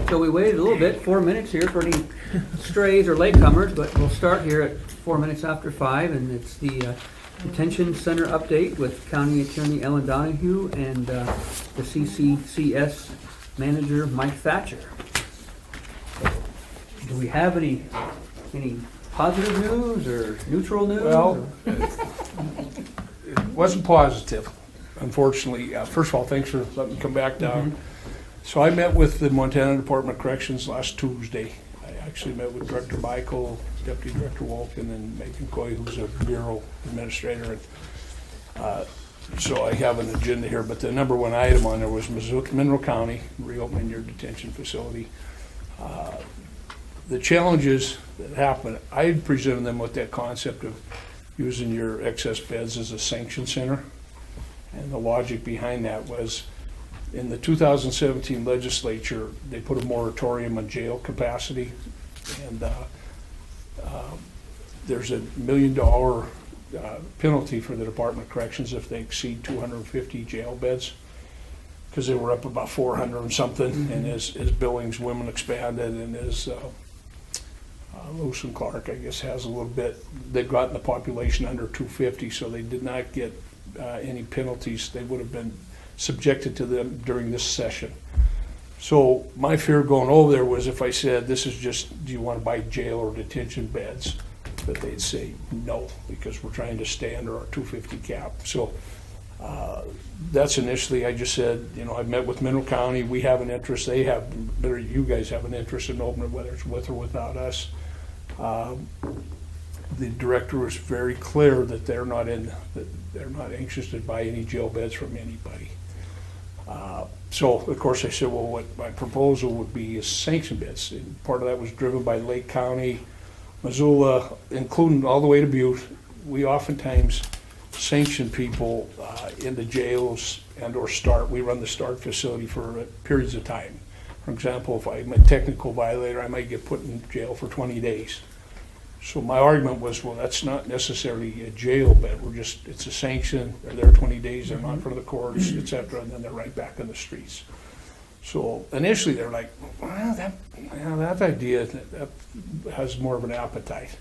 So we waited a little bit, 4 minutes here for any strays or latecomers, but we'll start here at 4 minutes after 5, and it's the Detention Center update with County Attorney Ellen Donohue and the CCCS Manager Mike Thatcher. Do we have any positive news or neutral news? Well, it wasn't positive, unfortunately. First of all, thanks for letting me come back down. So I met with the Montana Department of Corrections last Tuesday. I actually met with Director Michael, Deputy Director Wolkin, and Megan Coy, who's a bureau administrator. So I have an agenda here, but the number one item on there was Mineral County, reopening your detention facility. The challenges that happened, I presented them with that concept of using your excess beds as a sanction center. And the logic behind that was, in the 2017 legislature, they put a moratorium on jail capacity, and there's a $1 million penalty for the Department of Corrections if they exceed 250 jail beds, because they were up about 400 and something, and as Billings women expanded, and as Lewis and Clark, I guess, has a little bit, they've gotten the population under 250, so they did not get any penalties. They would have been subjected to them during this session. So my fear going over there was, if I said, this is just, do you want to buy jail or detention beds, that they'd say no, because we're trying to stay under our 250 cap. So that's initially, I just said, I've met with Mineral County, we have an interest, they have, better, you guys have an interest in opening, whether it's with or without us. The director was very clear that they're not anxious to buy any jail beds from anybody. So of course I said, well, what my proposal would be is sanction beds. And part of that was driven by Lake County, Missoula, including all the way to Butte. We oftentimes sanction people in the jails and/or START. We run the START facility for periods of time. For example, if I'm a technical violator, I might get put in jail for 20 days. So my argument was, well, that's not necessarily a jail bed. It's a sanction. They're there 20 days, they're not in front of the courts, et cetera, and then they're right back in the streets. So initially they're like, well, that idea that has more of an appetite.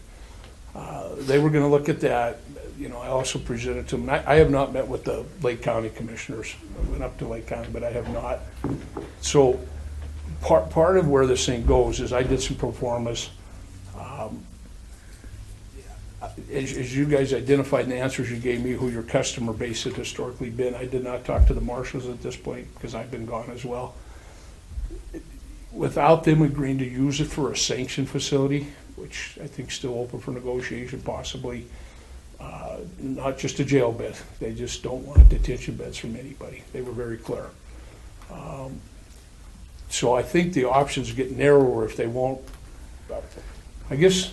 They were going to look at that. I also presented to them. I have not met with the Lake County commissioners. I went up to Lake County, but I have not. So part of where this thing goes is I did some pro formas. As you guys identified in the answers you gave me, who your customer base had historically been, I did not talk to the marshals at this point because I've been gone as well. Without them agreeing to use it for a sanction facility, which I think is still open for negotiation possibly, not just a jail bed. They just don't want detention beds from anybody. They were very clear. So I think the options get narrower if they won't. I guess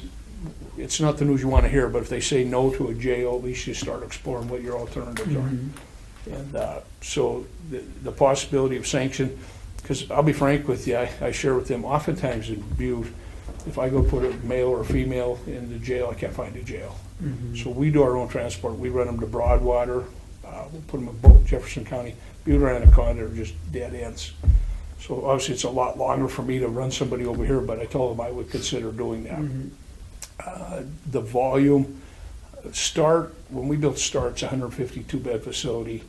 it's not the news you want to hear, but if they say no to a jail, at least you start exploring what your alternatives are. And so the possibility of sanction, because I'll be frank with you, I share with them, oftentimes in Butte, if I go put a male or a female in the jail, I can't find a jail. So we do our own transport. We run them to Broadwater. We'll put them in both Jefferson County. Butte or Anaconda are just dead ends. So obviously it's a lot longer for me to run somebody over here, but I told them I would consider doing that. The volume, when we built START, it's a 152 bed facility.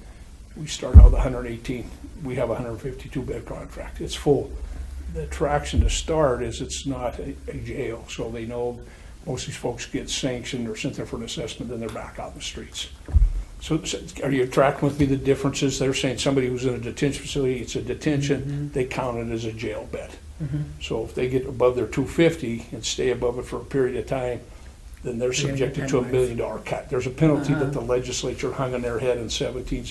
We start out with 118. We have a 152 bed contract. It's full. The attraction to START is it's not a jail, so they know most of these folks get sanctioned or sent there for an assessment, then they're back out in the streets. So are you tracking with me the differences? They're saying somebody who's in a detention facility, it's a detention, they count it as a jail bed. So if they get above their 250 and stay above it for a period of time, then they're subjected to a $1 million cut. There's a penalty that the legislature hung on their head in 17.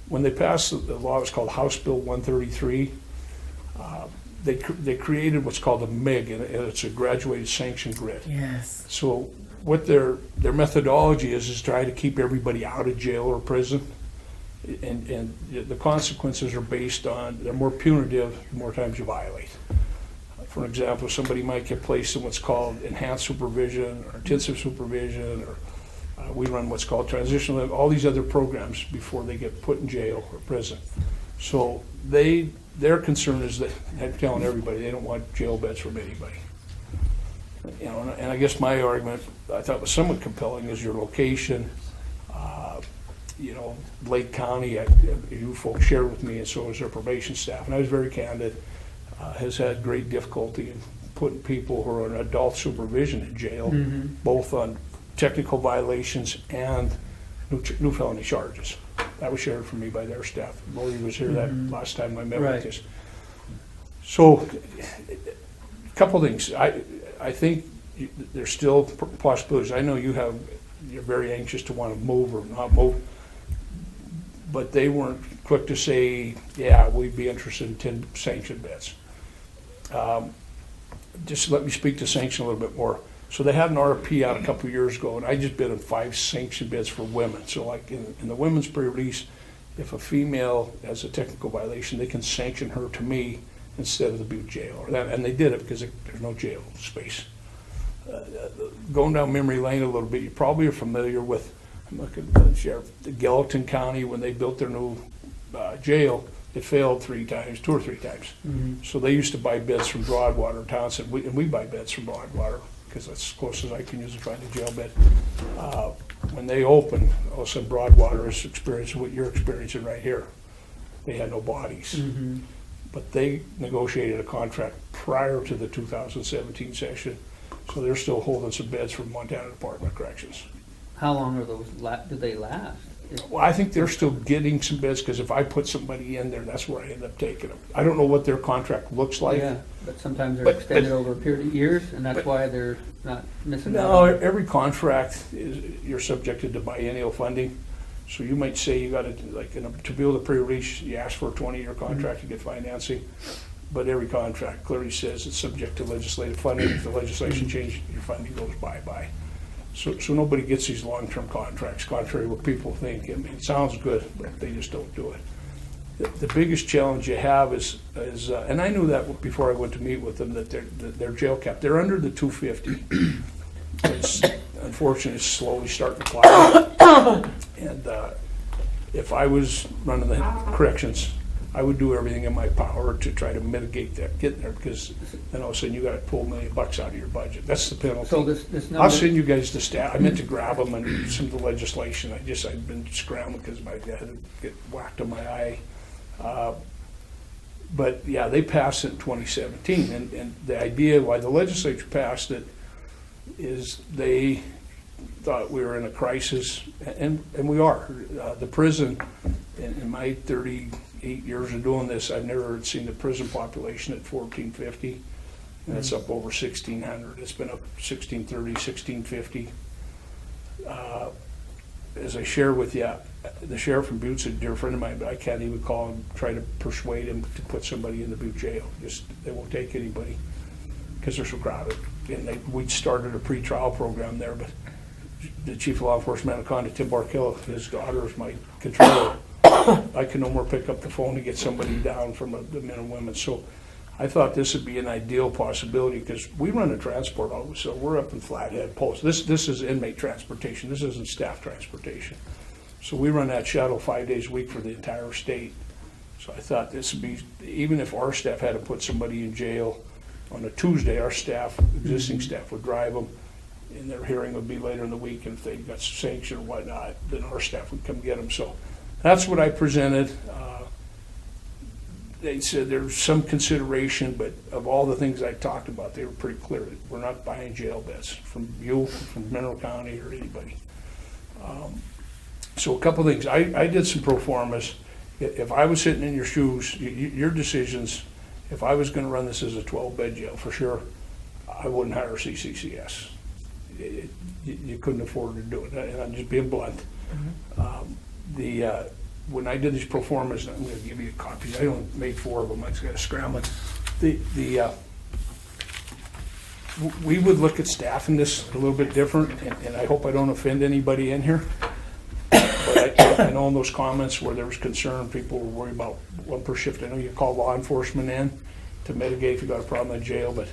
When they passed the law, it's called House Bill 133. They created what's called a MIG, and it's a graduated sanction grid. Yes. So what their methodology is try to keep everybody out of jail or prison, and the consequences are based on, they're more punitive the more times you violate. For example, somebody might get placed in what's called enhanced supervision or intensive supervision, or we run what's called transitional, all these other programs before they get put in jail or prison. So they their concern is that, I'm telling everybody, they don't want jail beds from anybody. You know, and I guess my argument, I thought was somewhat compelling, is your location. You know, Lake County, you folks shared with me, and so has their probation staff, and I was very candid, has had great difficulty in putting people who are on adult supervision in jail, both on technical violations and new felony charges. That was shared from me by their staff. Laurie was here that last time I met with this. So, a couple things. I think there's still possibilities. I know you're very anxious to want to move or not move, but they weren't quick to say, yeah, we'd be interested in 10 sanctioned beds. Just let me speak to sanction a little bit more. So they had an RFP out a couple of years ago, and I just bid on 5 sanctioned beds for women. So like in the women's pre-release, if a female has a technical violation, they can sanction her to me instead of the Butte jail. And they did it because there's no jail space. Going down memory lane a little bit, you probably are familiar with, I'm looking at the Sheriff, the Gallatin County, when they built their new jail, it failed 2 or 3 times. So they used to buy beds from Broadwater and Townsend, and we buy beds from Broadwater because that's as close as I can usually find a jail bed. When they opened, all of a sudden Broadwater is experiencing what you're experiencing right here. They had no bodies. But they negotiated a contract prior to the 2017 session, so they're still holding some beds from Montana Department of Corrections. How long are those, do they last? Well, I think they're still getting some beds, because if I put somebody in there, that's where I end up taking them. I don't know what their contract looks like. Yeah, but sometimes they're But- extended over a period of years, and that's why they're not missing No, out. every contract you're subjected to biennial funding. So you might say you got to, like, to build a pre-release, you ask for a 20-year contract to get financing. But every contract clearly says it's subject to legislative funding. If the legislation changes, your funding goes bye-bye. So nobody gets these long-term contracts, contrary to what people think. I mean, it sounds good, but they just don't do it. The biggest challenge you have is and I knew that before I went to meet with them, that they're jail capped. They're under the 250. It's unfortunately slowly starting to climb. And if I was running the corrections, I would do everything in my power to try to mitigate that, getting there, because then all of a sudden you got to pull $1 million out of your budget. That's the penalty. So this number. I'll send you guys the stat. I meant to grab them and some of the legislation. I've been scrambling because I had to get whacked on my eye. But yeah, they passed it in 2017, and the idea why the legislature passed it is they thought we were in a crisis, and we are. The prison, in my 38 years of doing this, I've never seen the prison population at 1,450, and it's up over 1,600. It's been up 1,630, 1,650. As I share with you, the sheriff from Butte's a dear friend of mine, but I can't even call him, try to persuade him to put somebody in the Butte jail. They won't take anybody because they're so crowded. And we started a pre-trial program there, but the chief of law enforcement Anaconda, Tim Barkilla, his daughter is my controller. I can no more pick up the phone to get somebody down from the men and women. So I thought this would be an ideal possibility, because we run a transport office, so we're up in Flathead Post. This is inmate transportation. This isn't staff transportation. So we run that shuttle 5 days a week for the entire state. So I thought this would be, even if our staff had to put somebody in jail on a Tuesday, our staff, existing staff, would drive them, and their hearing would be later in the week, and if they got sanctioned or whatnot, then our staff would come get them. So that's what I presented. They said there's some consideration, but of all the things I talked about, they were pretty clear that we're not buying jail beds from you, from Mineral County, or anybody. So a couple of things. I did some pro formas. If I was sitting in your shoes, your decisions, if I was going to run this as a 12-bed jail, for sure, I wouldn't hire CCCS. You couldn't afford to do it, and I'm just being blunt. When I did these pro formas, I'm going to give you copies. I only made 4 of them. I just got to scramble it. We would look at staffing this a little bit different, and I hope I don't offend anybody in here. But I know in those comments where there was concern, people were worried about 1 per shift. I know you call law enforcement in to mitigate if you got a problem in jail, but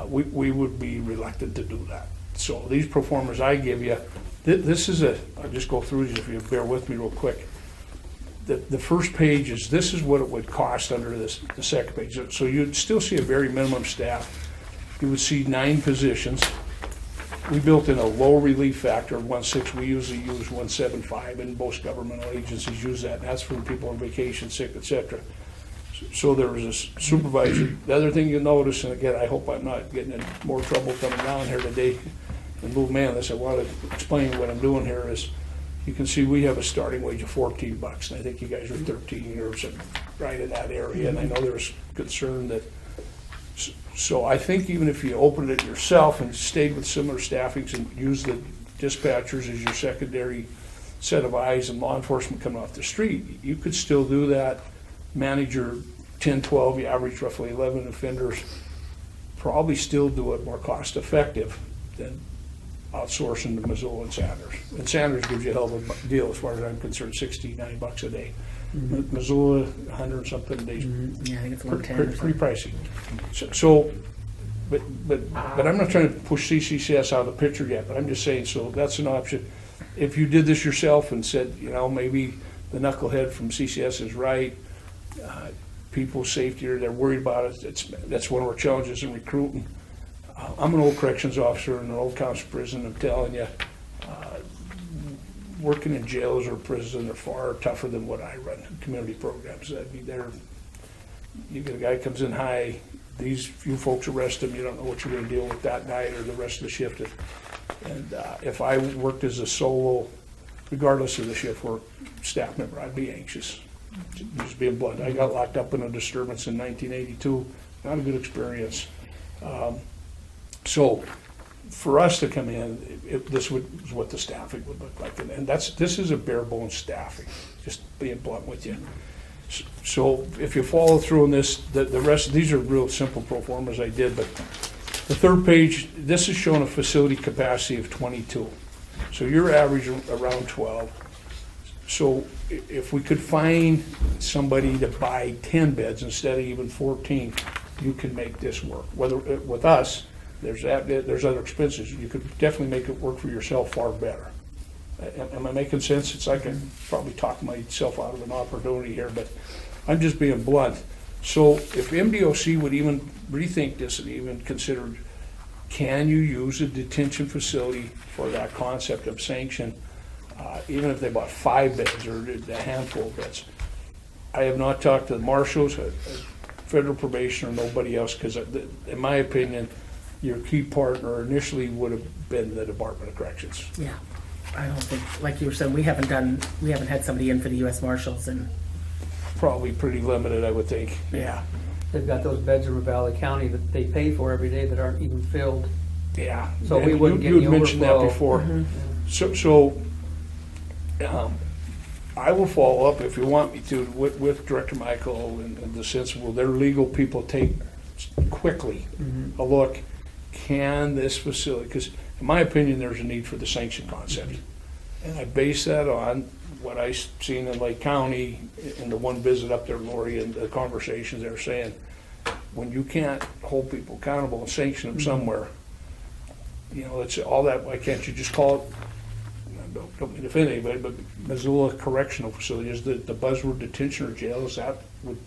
we would be reluctant to do that. So these pro formas I give you, this is I'll just go through these if you bear with me real quick. the first page is, this is what it would cost under this, the second page. So you'd still see a very minimum staff. You would see 9 positions. We built in a low relief factor of 1.6. We usually use 1.75, and most governmental agencies use that. And that's for people on vacation, sick, etc. So there was a supervisor. The other thing you'll notice, and again, I hope I'm not getting in more trouble coming down here today and move man this, I want to explain what I'm doing here is, you can see we have a starting wage of $14, and I think you guys are 13 or something, right in that area. And I know there's concern that, so I think even if you opened it yourself and stayed with similar staffings and used the dispatchers as your secondary set of eyes and law enforcement coming off the street, you could still do that, manage your 10, 12, you average roughly 11 offenders, probably still do it more cost effective than outsourcing to Missoula and Sanders. And Sanders gives you a hell of a deal as far as I'm concerned, $69 a day. Missoula, 100 something a day. Yeah, I think it's 110. Pretty pricey. But I'm not trying to push CCCS out of the picture yet, but I'm just saying, so that's an option. If you did this yourself and said, you know, maybe the knucklehead from CCS is right, people's safety, or they're worried about it, that's one of our challenges in recruiting. I'm an old corrections officer in an old county prison. I'm telling you, working in jails or prisons are far tougher than what I run, community programs. I mean, you get a guy comes in high, these few folks arrest him, you don't know what you're gonna deal with that night or the rest of the shift. And if I worked as a solo, regardless of the shift work staff member, I'd be anxious, just being blunt. I got locked up in a disturbance in 1982, not a good experience. So for us to come in, this is what the staffing would look like. And this is a bare bones staffing, just being blunt with you. So if you follow through on this, the rest, these are real simple pro formas I did, but the third page, this is showing a facility capacity of 22. So you're averaging around 12. So if we could find somebody to buy 10 beds instead of even 14, you can make this work. Whether with us, there's other expenses. You could definitely make it work for yourself far better. Am I making sense? It's like I can probably talk myself out of an opportunity here, but I'm just being blunt. So if MDOC would even rethink this and even consider, can you use a detention facility for that concept of sanction, even if they bought 5 beds or a handful of beds? I have not talked to the marshals, federal probation, or nobody else, because in my opinion, your key partner initially would have been the Department of Corrections. Yeah, I don't think, like you were saying, we haven't had somebody in for the U.S. Marshals, and Probably pretty limited, I would think. yeah, They've got those beds in Valley County that they pay for every day that aren't even filled. Yeah. So we And wouldn't get you the had mentioned that overflow. before. So I will follow up if you want me to with Director Michael in the sense, will their legal people take quickly a look, can this facility, because in my opinion, there's a need for the sanction concept. And I base that on what I've seen in Lake County in the one visit up there, Laurie, and the conversations they're saying, when you can't hold people accountable and sanction them somewhere, you know, it's all that, why can't you just call it, don't mean to offend anybody, but Missoula Correctional Facility is the buzzword detention or jail, is that would,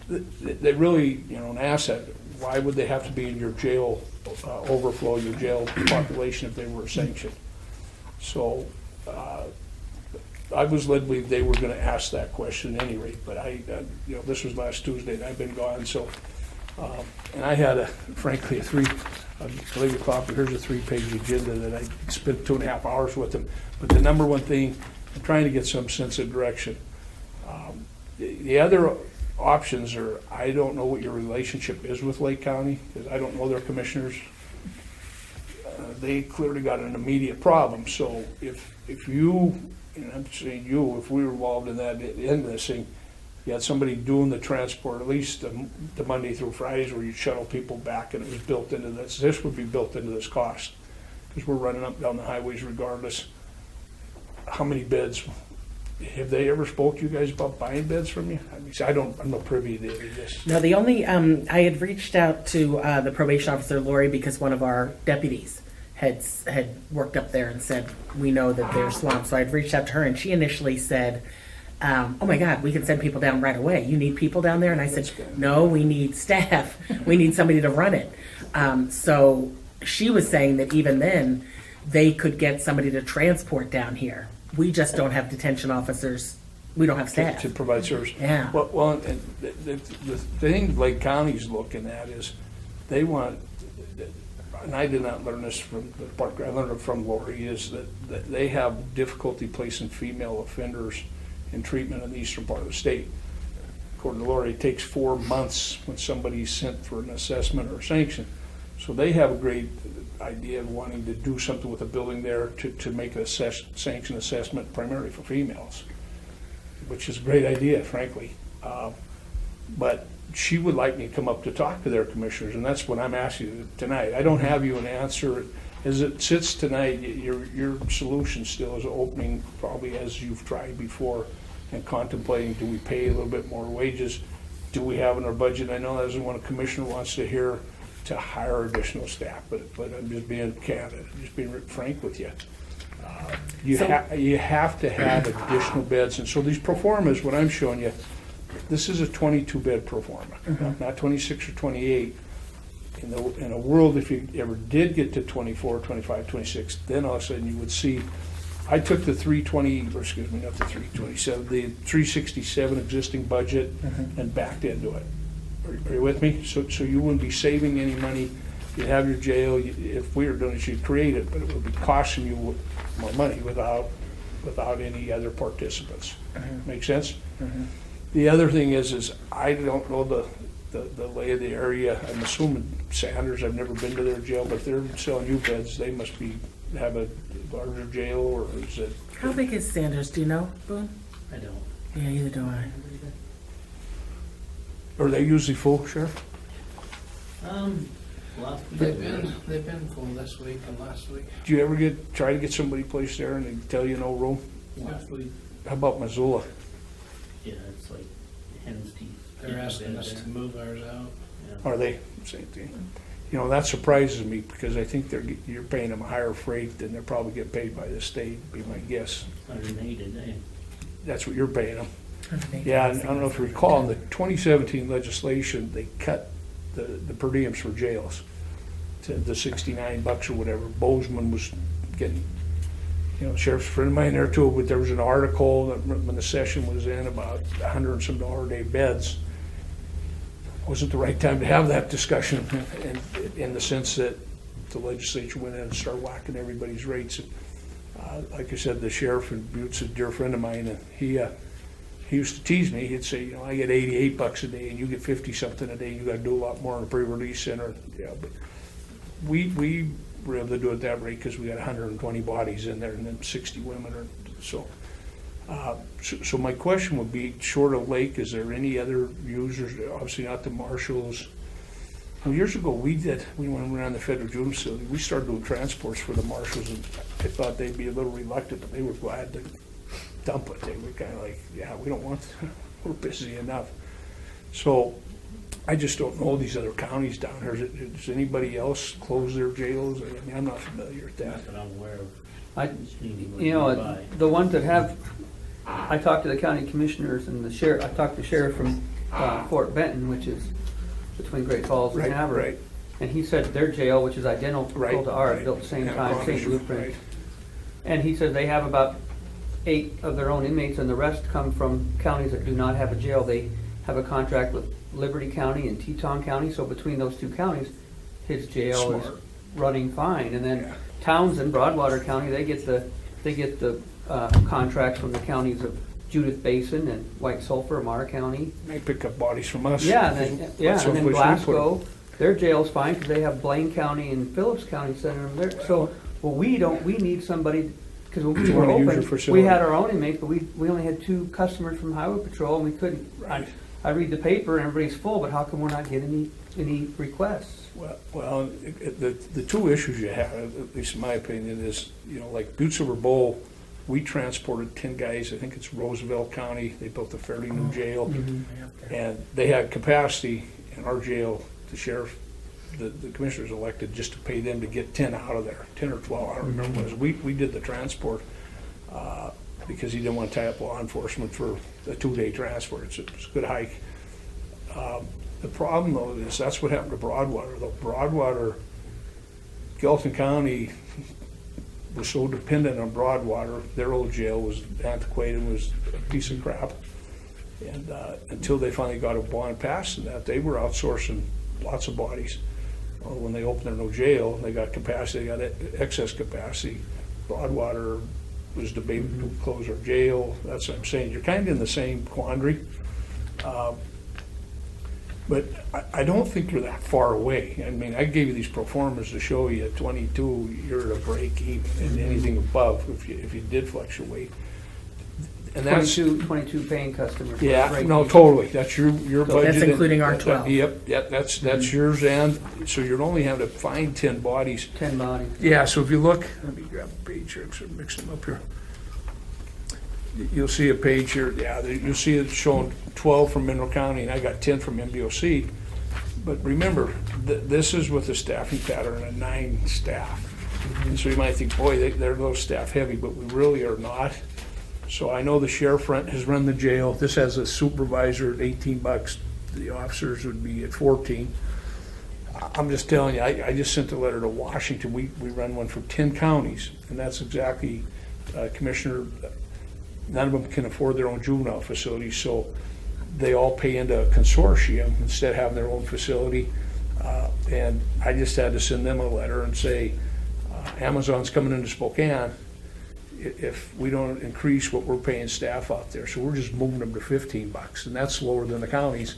they really, you know, an asset. Why would they have to be in your jail overflow, your jail population if they were sanctioned? So I was led to believe they were going to ask that question at any rate, but you know, this was last Tuesday and I've been gone, so and I had frankly I'll leave you a copy. Here's a 3-page agenda that I spent 2.5 hours with them. But the number one thing, I'm trying to get some sense of direction. The other options are, I don't know what your relationship is with Lake County, because I don't know their commissioners. They clearly got an immediate problem. So if you, and I'm saying you, if we were involved in that, in this thing, you had somebody doing the transport, at least the Monday through Fridays where you shuttle people back, and it was built into this. This would be built into this cost, because we're running up and down the highways regardless. How many beds? Have they ever spoke to you guys about buying beds from you? I mean, I'm not privy to this. no, the only, I had reached out to the probation officer, Laurie, because one of our deputies had worked up there and said, we know that there's slumps. So I'd reached out to her, and she initially said oh my God, we can send people down right away. You need people down there? And I said, That's good. no, we need staff. We need somebody to run it. So she was saying that even then, they could get somebody to transport down here. We just don't have detention officers. We don't have staff. To provide service. Yeah. Well, and the thing Lake County's looking at is they want, and I did not learn this from the park, I learned it from Laurie, is that they have difficulty placing female offenders in treatment in the eastern part of the state. According to Laurie, it takes 4 months when somebody's sent for an assessment or a sanction. So they have a great idea of wanting to do something with a building there to make a sanction assessment primarily for females, which is a great idea, frankly. But she would like me to come up to talk to their commissioners, and that's what I'm asking you tonight. I don't have you an answer. As it sits tonight, your solution still is opening, probably as you've tried before, and contemplating, do we pay a little bit more wages? Do we have in our budget? I know that isn't what a commissioner wants to hear, to hire additional staff, but I'm just being candid, just being frank with you. You have to have additional beds, and so these pro formas, what I'm showing you, this is a 22-bed pro forma, not 26 or 28. In a world, if you ever did get to 24, 25, 26, then all of a sudden you would see, I took the 320, or excuse me, not the 327, the 367 existing budget and backed into it. Are you with me? So you wouldn't be saving any money. You'd have your jail. If we were doing it, you'd create it, but it would be costing you more money without any other participants. Make sense? The other thing is I don't know the lay of the area. I'm assuming Sanders, I've never been to their jail, but if they're selling you beds, they must have a larger jail, or is it? How big is Sanders? Do you know, Boone? I don't. Yeah, either do I. Are they usually full, Sheriff? They've been full this week and last week. Do you ever try to get somebody placed there and they tell you no room? Last week, How about Missoula? yeah, it's like hen's teeth. They're asking us to move ours out. Are they? Same thing. You know, that surprises me because I think you're paying them a higher freight than they're probably getting paid by the state, be my guess. 180 a day. That's what you're paying them. Yeah, and I don't know if you recall, in the 2017 legislation, they cut the per diems for jails to the $69 or whatever. Bozeman was getting, sheriff's a friend of mine there too, but there was an article that when the session was in about $100 and some a day beds. Wasn't the right time to have that discussion in the sense that the legislature went in and started whacking everybody's rates. Like I said, the sheriff in Butte's a dear friend of mine, and he used to tease me. He'd say, I get $88 a day, and you get 50 something a day. You got to do a lot more in the pre-release center. Yeah, but we were able to do it that rate because we got 120 bodies in there, and then 60 women. So my question would be, short of Lake, is there any other users? Obviously not the marshals. Years ago, we went around the federal juvenile facility. We started doing transports for the marshals, and I thought they'd be a little reluctant, but they were glad to dump it. They were kind of like, yeah, we don't want, we're busy enough. So I just don't know these other counties down here. Does anybody else close their jails? I mean, I'm not familiar with that. Not that I'm aware of. The ones that have, I talked to the county commissioners and the sheriff. I talked to the sheriff from Fort Benton, which is between Great Falls and Havre. Right. And he said their jail, which is identical to ours, Right. built at the same Yeah, time, same blueprint. right. And he said they have about 8 of their own inmates, and the rest come from counties that do not have a jail. They have a contract with Liberty County and Teton County, so between those 2 counties, his jail is Smart. running fine. And then Yeah. Townsend, Broadwater County, they get the contracts from the counties of Judith Basin and White Sulphur, Amara County. They pick up bodies from us. Yeah, and then Someplace we put 'em. Glasgow, their jail's fine because they have Blaine County and Phillips County sending them there. So, we need somebody, because when we You were wanna use your open, facility. we had our own inmates, but we only had 2 customers from Highway Patrol, and we couldn't. Right. I read the paper and everybody's full, but how come we're not getting any requests? Well, the 2 issues you have, at least in my opinion, is, like Butte Silver Bowl, we transported 10 guys, I think it's Roosevelt County, they built a fairly new jail, and they had capacity in our jail, the sheriff, the commissioners elected just to pay them to get 10 out of there, 10 or 12, I don't remember what it was. We did the transport. because he didn't want to tie up law enforcement for a 2-day transfer. It's a good hike. The problem though is that's what happened to Broadwater. The Broadwater, Gallatin County was so dependent on Broadwater. Their old jail was antiquated, was a piece of crap. And until they finally got a bond passed and that, they were outsourcing lots of bodies. Well, when they opened their new jail, they got capacity, they got excess capacity. Broadwater was debating to close our jail. That's what I'm saying. You're kind of in the same quandary. But I don't think you're that far away. I mean, I gave you these pro formas to show you at 22, you're at a break even, and anything above if you did fluctuate. And that's 22 paying customers. yeah, Right. no, totally. That's your budget. That's including our and- 12. Yep, that's yours, and so you're only having to find 10 bodies. 10 bodies. Yeah, so if you look, let me grab a page here, so mix them up here. You'll see a page here, yeah, you'll see it showing 12 from Mineral County, and I got 10 from MBOC. But remember, this is with a staffing pattern of 9 staff. And so you might think, boy, they're a little staff heavy, but we really are not. So I know the sheriff has run the jail. This has a supervisor at $18. The officers would be at 14. I'm just telling you, I just sent a letter to Washington. We run one for 10 counties, and that's exactly, Commissioner, none of them can afford their own juvenile facilities, so they all pay into a consortium instead of having their own facility. And I just had to send them a letter and say, Amazon's coming into Spokane if we don't increase what we're paying staff out there. So we're just moving them to $15, and that's lower than the counties.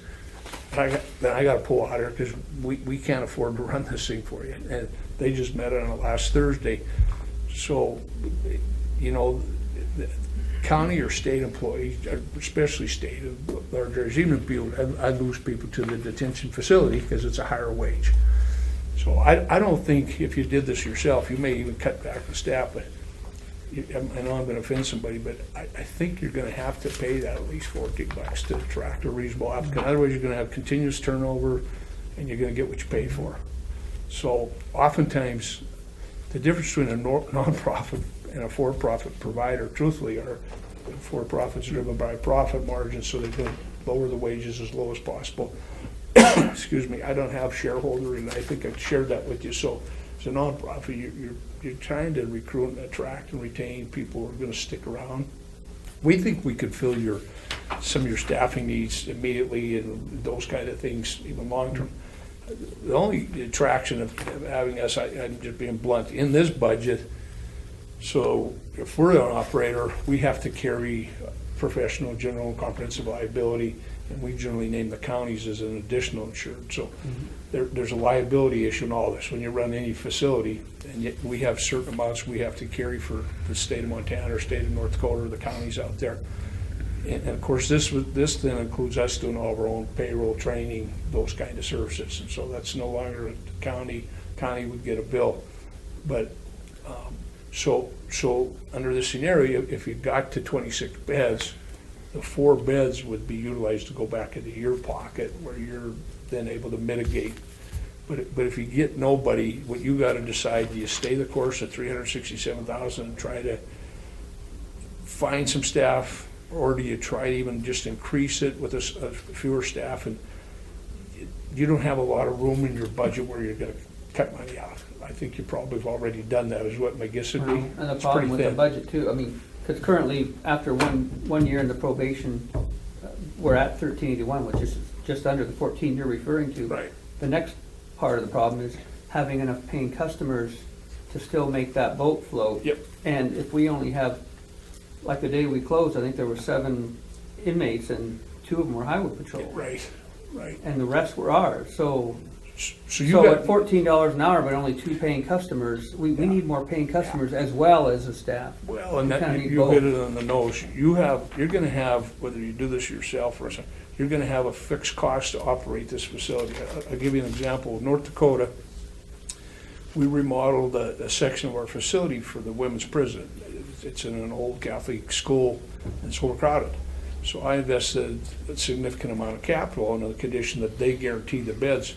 Then I got to pull out here because we can't afford to run this thing for you. And they just met on it last Thursday. So, you know, county or state employees, especially state, large areas, even if people, I lose people to the detention facility because it's a higher wage. So I don't think if you did this yourself, you may even cut back the staff, but I know I'm going to offend somebody, but I think you're going to have to pay that at least $14 to attract a reasonable applicant. Otherwise, you're going to have continuous turnover, and you're going to get what you pay for. So oftentimes, the difference between a nonprofit and a for-profit provider, truthfully, are for-profits driven by profit margins, so they're going to lower the wages as low as possible. Excuse me, I don't have shareholder, and I think I've shared that with you. So as a nonprofit, you're trying to recruit and attract and retain people who are going to stick around. We think we could fill some of your staffing needs immediately and those kind of things, even long term. The only attraction of having us, I'm just being blunt, in this budget, so if we're an operator, we have to carry professional, general, and comprehensive liability, and we generally name the counties as an additional insured. So there's a liability issue in all this. When you run any facility, and yet we have certain amounts we have to carry for the state of Montana or state of North Dakota or the counties out there. And of course, this then includes us doing all of our own payroll, training, those kind of services. And so that's no longer a county would get a bill. But so under this scenario, if you got to 26 beds, the 4 beds would be utilized to go back into your pocket where you're then able to mitigate. But if you get nobody, what you got to decide, do you stay the course at $367,000 and try to find some staff, or do you try to even just increase it with a fewer staff? And you don't have a lot of room in your budget where you're going to cut money out. I think you probably have already done that, is what my guess would be. And the It's problem pretty with the thin. budget too, I mean, because currently, after one year in the probation, we're at 1381, which is just under the 14 you're referring to. Right. The next part of the problem is having enough paying customers to still make that boat float. Yep. And if we only have, like the day we closed, I think there were 7 inmates and 2 of them were highway patrol. Right. And the rest were ours. So So at $14 an hour, but only 2 paying customers, we need more paying customers as well as the staff. well, and We kinda that, need you both. hit it on the nose. You're going to have, whether you do this yourself or something, you're going to have a fixed cost to operate this facility. I'll give you an example. North Dakota, we remodeled a section of our facility for the women's prison. It's in an old Catholic school, and it's overcrowded. So I invested a significant amount of capital on the condition that they guarantee the beds.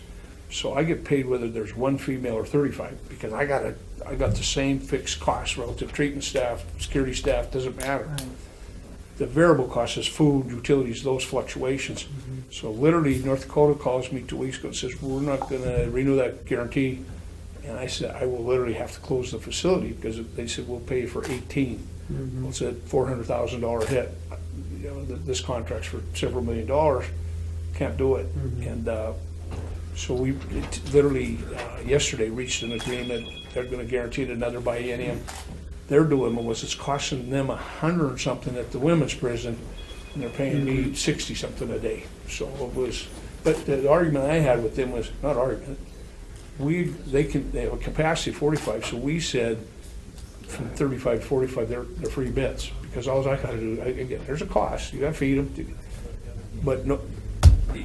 So I get paid whether there's 1 female or 35, because I got to I got the same fixed costs, relative treatment staff, security staff, doesn't matter. The variable cost is food, utilities, those fluctuations. So literally, North Dakota calls me 2 weeks ago and says, we're not gonna renew that guarantee. And I said, I will literally have to close the facility, because they said, we'll pay for 18. Well, it's a $400,000 hit. You know, this contract's for several $1 million. Can't do it. And so we literally yesterday reached an agreement. They're gonna guarantee it another biennium. Their dilemma was it's costing them $100 or something at the women's prison, and they're paying me 60 something a day. So it was, but the argument I had with them was, not argument, they have a capacity of 45, so we said from 35 to 45, they're free beds, because all I gotta do, again, there's a cost, you gotta feed them, but no,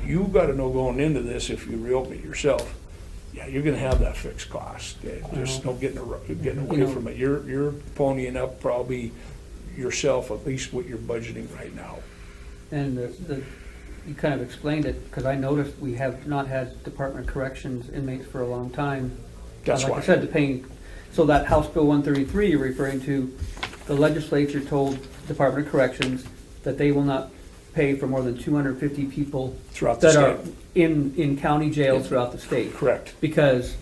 you gotta know going into this, if you reopen it yourself, yeah, you're gonna have that fixed cost. There's no getting away from it. You're ponying up probably yourself at least what you're budgeting right now. And you kind of explained it, because I noticed we have not had Department of Corrections inmates for a long time. That's Like why. I said, the paying, so that House Bill 133 you're referring to, the legislature told Department of Corrections that they will not pay for more than 250 people Throughout the that are state. in county jails throughout the state. Correct. Because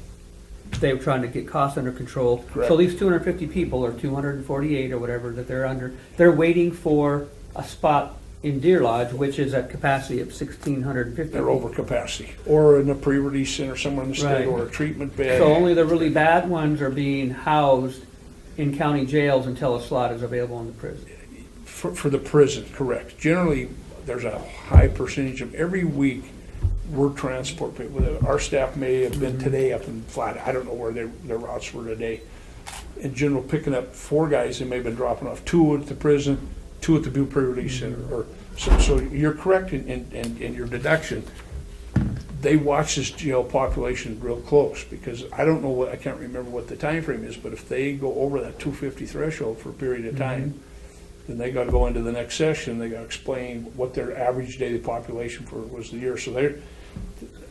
they were trying to get costs under control. Correct. So these 250 people, or 248 or whatever that they're under, they're waiting for a spot in Deer Lodge, which is at capacity of 1,650. They're over capacity, or in a pre-release center somewhere in the state, Right. or a treatment bed. So only the really bad ones are being housed in county jails until a slot is available in the prison. For the prison, correct. Generally, there's a high percentage of every week we're transport people. Our staff may have been today up in Flat. I don't know where their routes were today. In general, picking up 4 guys, they may have been dropping off 2 at the prison, 2 at the Butte Pre-Release Center. Or so you're correct in your deduction. They watch this jail population real close, because I don't know I can't remember what the time frame is, but if they go over that 250 threshold for a period of time, then they gotta go into the next session, they gotta explain what their average daily population was the year. So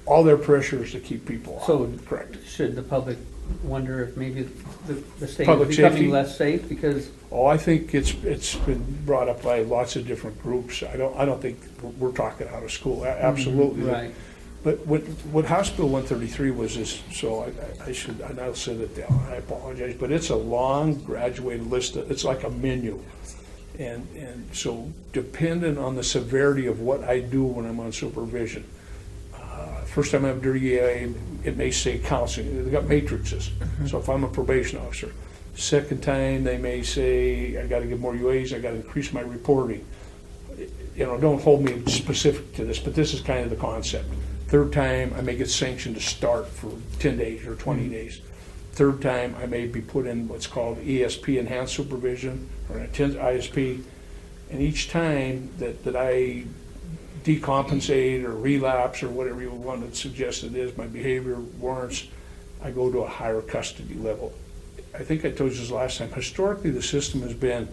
all their pressure is to keep people So out. Correct. should the public wonder if maybe the state Public is becoming safety? less safe because Oh, I think it's been brought up by lots of different groups. I don't think we're talking out of school. Absolutely. right. But what House Bill 133 is, so I'll sit it down, I apologize, but it's a long graduated list, it's like a menu. And so dependent on the severity of what I do when I'm on supervision, first time I have DEA, it may say counseling, they've got matrices. So if I'm a probation officer, second time they may say, I gotta give more UAs, I gotta increase my reporting. You know, don't hold me specific to this, but this is kind of the concept. Third time, I may get sanctioned to start for 10 days or 20 days. Third time, I may be put in what's called ESP, Enhanced Supervision, or an intense ISP. And each time that I decompensate or relapse or whatever you want to suggest it is, my behavior warrants, I go to a higher custody level. I think I told you this last time. Historically, the system has been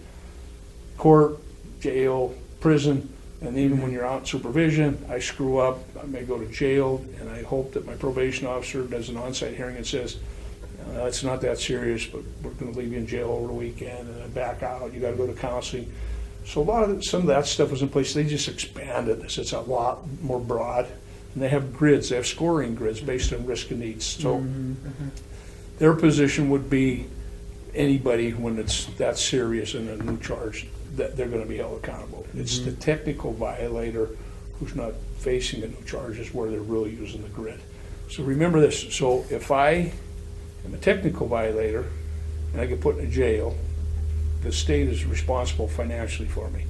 court, jail, prison, and even when you're out in supervision, I screw up, I may go to jail, and I hope that my probation officer does an on-site hearing and says, it's not that serious, but we're going to leave you in jail over the weekend, and then back out, you got to go to counseling. So some of that stuff was in place. They just expanded this. It's a lot more broad, and they have grids. They have scoring grids based on risk and needs. So their position would be anybody when it's that serious and a new charge, that they're going to be held accountable. It's the technical violator who's not facing a new charge is where they're really using the grid. So remember this. So if I am a technical violator and I get put in a jail, the state is responsible financially for me.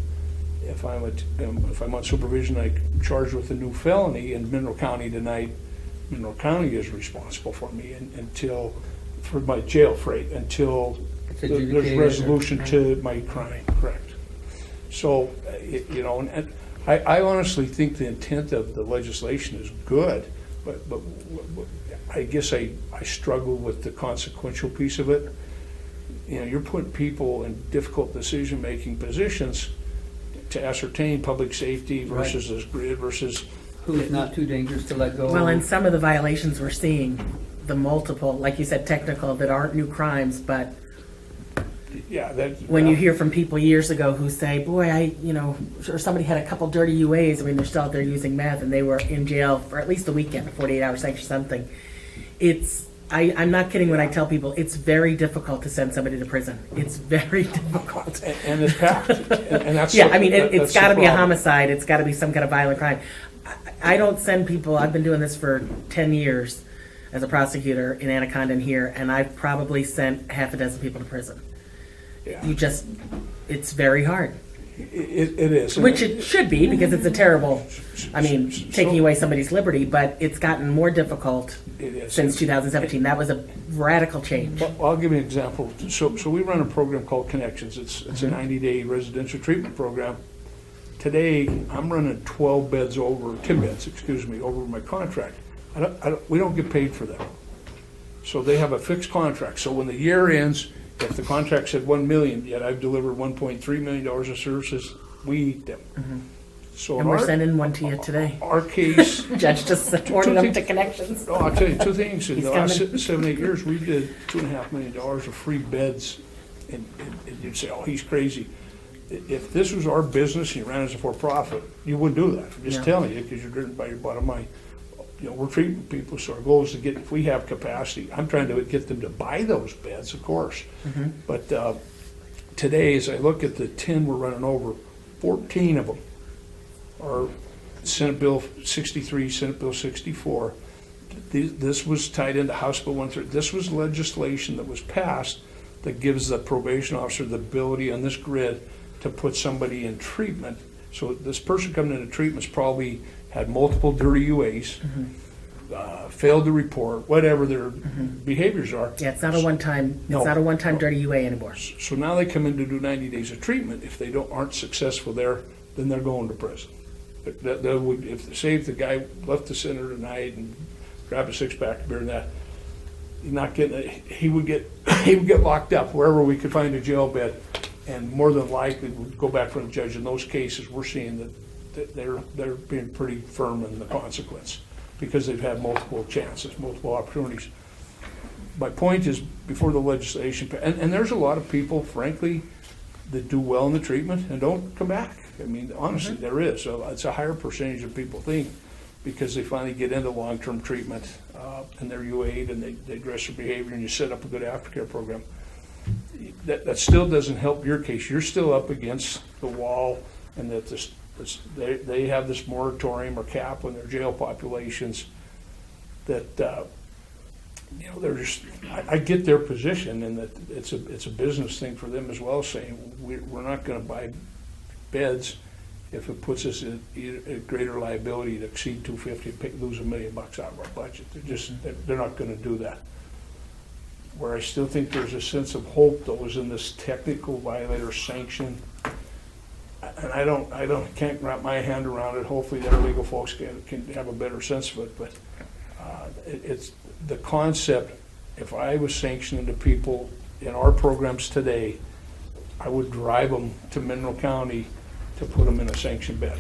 If I'm on supervision, I'm charged with a new felony in Mineral County tonight, Mineral County is responsible for me for my jail freight until It's there's adjudicated resolution to my crime. Correct. So, and I honestly think the intent of the legislation is good, but I guess I struggle with the consequential piece of it. You know, you're putting people in difficult decision-making positions to ascertain public safety versus this grid versus. Who's not too dangerous to let go. Well, and some of the violations we're seeing, the multiple, like you said, technical, that aren't new crimes, but Yeah, that. when you hear from people years ago who say, boy, or somebody had a couple dirty UAs, I mean, they're still out there using meth, and they were in jail for at least a weekend, 48-hour sanction, something. I'm not kidding when I tell people, it's very difficult to send somebody to prison. It's very difficult. And it's packed, and that's. Yeah, I mean, that's it's the gotta be a problem. homicide, it's gotta be some kind of violent crime. I don't send people, I've been doing this for 10 years as a prosecutor in Anaconda and here, and I've probably sent half a dozen people to prison. Yeah. It's very hard. It is. Which it should be, because it's a terrible, taking away somebody's liberty, but it's gotten more difficult It is. since 2017. That was a radical change. Well, I'll give you an example. So we run a program called Connections. It's a 90-day residential treatment program. Today, I'm running 10 beds over my contract. We don't get paid for that. So they have a fixed contract. So when the year ends, if the contract said $1 million, yet I've delivered $1.3 million of services, we eat them. So And we're sending one to you today. Our case, Judge just ordered them to Connections. I'll tell you two things. In He's the last coming. 7-8 years, we did $2.5 million of free beds. And you'd say, oh, he's crazy. If this was our business and you ran as a for-profit, you wouldn't do that. I'm just Yeah. telling you, because you're driven by your bottom line. We're treating people, so our goal is to get, if we have capacity, I'm trying to get them to buy those beds, of course. But today, as I look at the 10 we're running over, 14 of them are Senate Bill 63, Senate Bill 64. This was tied into House Bill 130. This was legislation that was passed that gives the probation officer the ability on this grid to put somebody in treatment. So this person coming into treatment's probably had multiple dirty UAs, failed to report, whatever their behaviors are. Yeah, it's not a one-time, No. it's not a one-time dirty UA anymore. So now they come in to do 90 days of treatment. If they aren't successful there, then they're going to prison. If the guy left the center tonight and grabbed a 6-pack of beer and that, he's not getting it. He would get locked up wherever we could find a jail bed, and more than likely would go back from the judge. In those cases, we're seeing that they're being pretty firm in the consequence because they've had multiple chances, multiple opportunities. My point is, before the legislation, and there's a lot of people, frankly, that do well in the treatment and don't come back. I mean, honestly, there is. So it's a higher percentage of people think, because they finally get into long-term treatment and they're UA'd and they address their behavior, and you set up a good aftercare program. That still doesn't help your case. You're still up against the wall, and that they have this moratorium or cap on their jail populations that they're just. I get their position, and that it's a business thing for them as well, saying we're not going to buy beds if it puts us at a greater liability to exceed 250, lose $1 million out of our budget. They're not going to do that. Where I still think there's a sense of hope, though, is in this technical violator sanction. And I can't wrap my hand around it. Hopefully their legal folks can have a better sense of it. But it's the concept. If I was sanctioning the people in our programs today, I would drive them to Mineral County to put them in a sanctioned bed.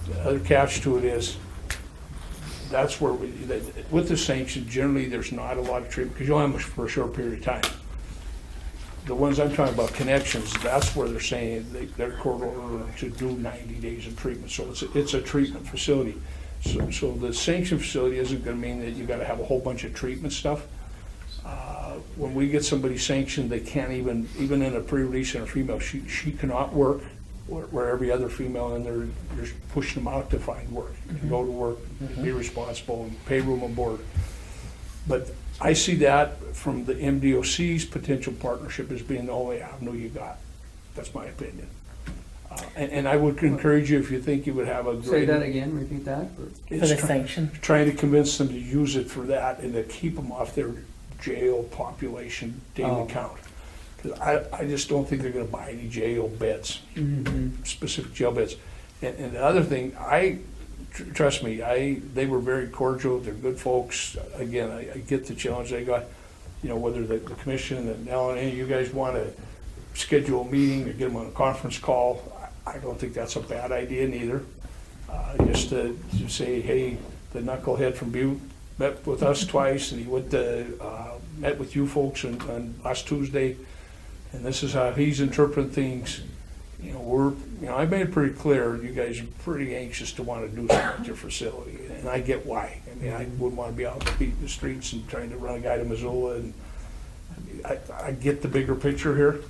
The other catch to it is, that's where with the sanction, generally there's not a lot of treatment, because you'll have them for a short period of time. The ones I'm talking about, Connections, that's where they're saying they're court ordered to do 90 days of treatment. So it's a treatment facility. So the sanction facility isn't going to mean that you got to have a whole bunch of treatment stuff. When we get somebody sanctioned, they can't even in a pre-release and a female, she cannot work where every other female in there, you're pushing them out to find work, to go to work, be responsible, and pay room and board. But I see that from the MDOC's potential partnership as being the only avenue you got. That's my opinion. And I would encourage you, if you think you would have a great... Say that again, repeat that. For the sanction. Trying to convince them to use it for that and to keep them off their jail population daily count. Because I just don't think they're going to buy any jail beds, specific jail beds. And the other thing, trust me, they were very cordial. They're good folks. Again, I get the challenge they got. Whether the commission and any of you guys want to schedule a meeting or get them on a conference call, I don't think that's a bad idea neither. Just to say, hey, the knucklehead from Butte, met with us twice, and he went to, met with you folks on last Tuesday, and this is how he's interpreting things. You know, I made it pretty clear, you guys are pretty anxious to want to do something at your facility, and I get why. I mean, I wouldn't want to be out beating the streets and trying to run a guy to Missoula, and I get the bigger picture here,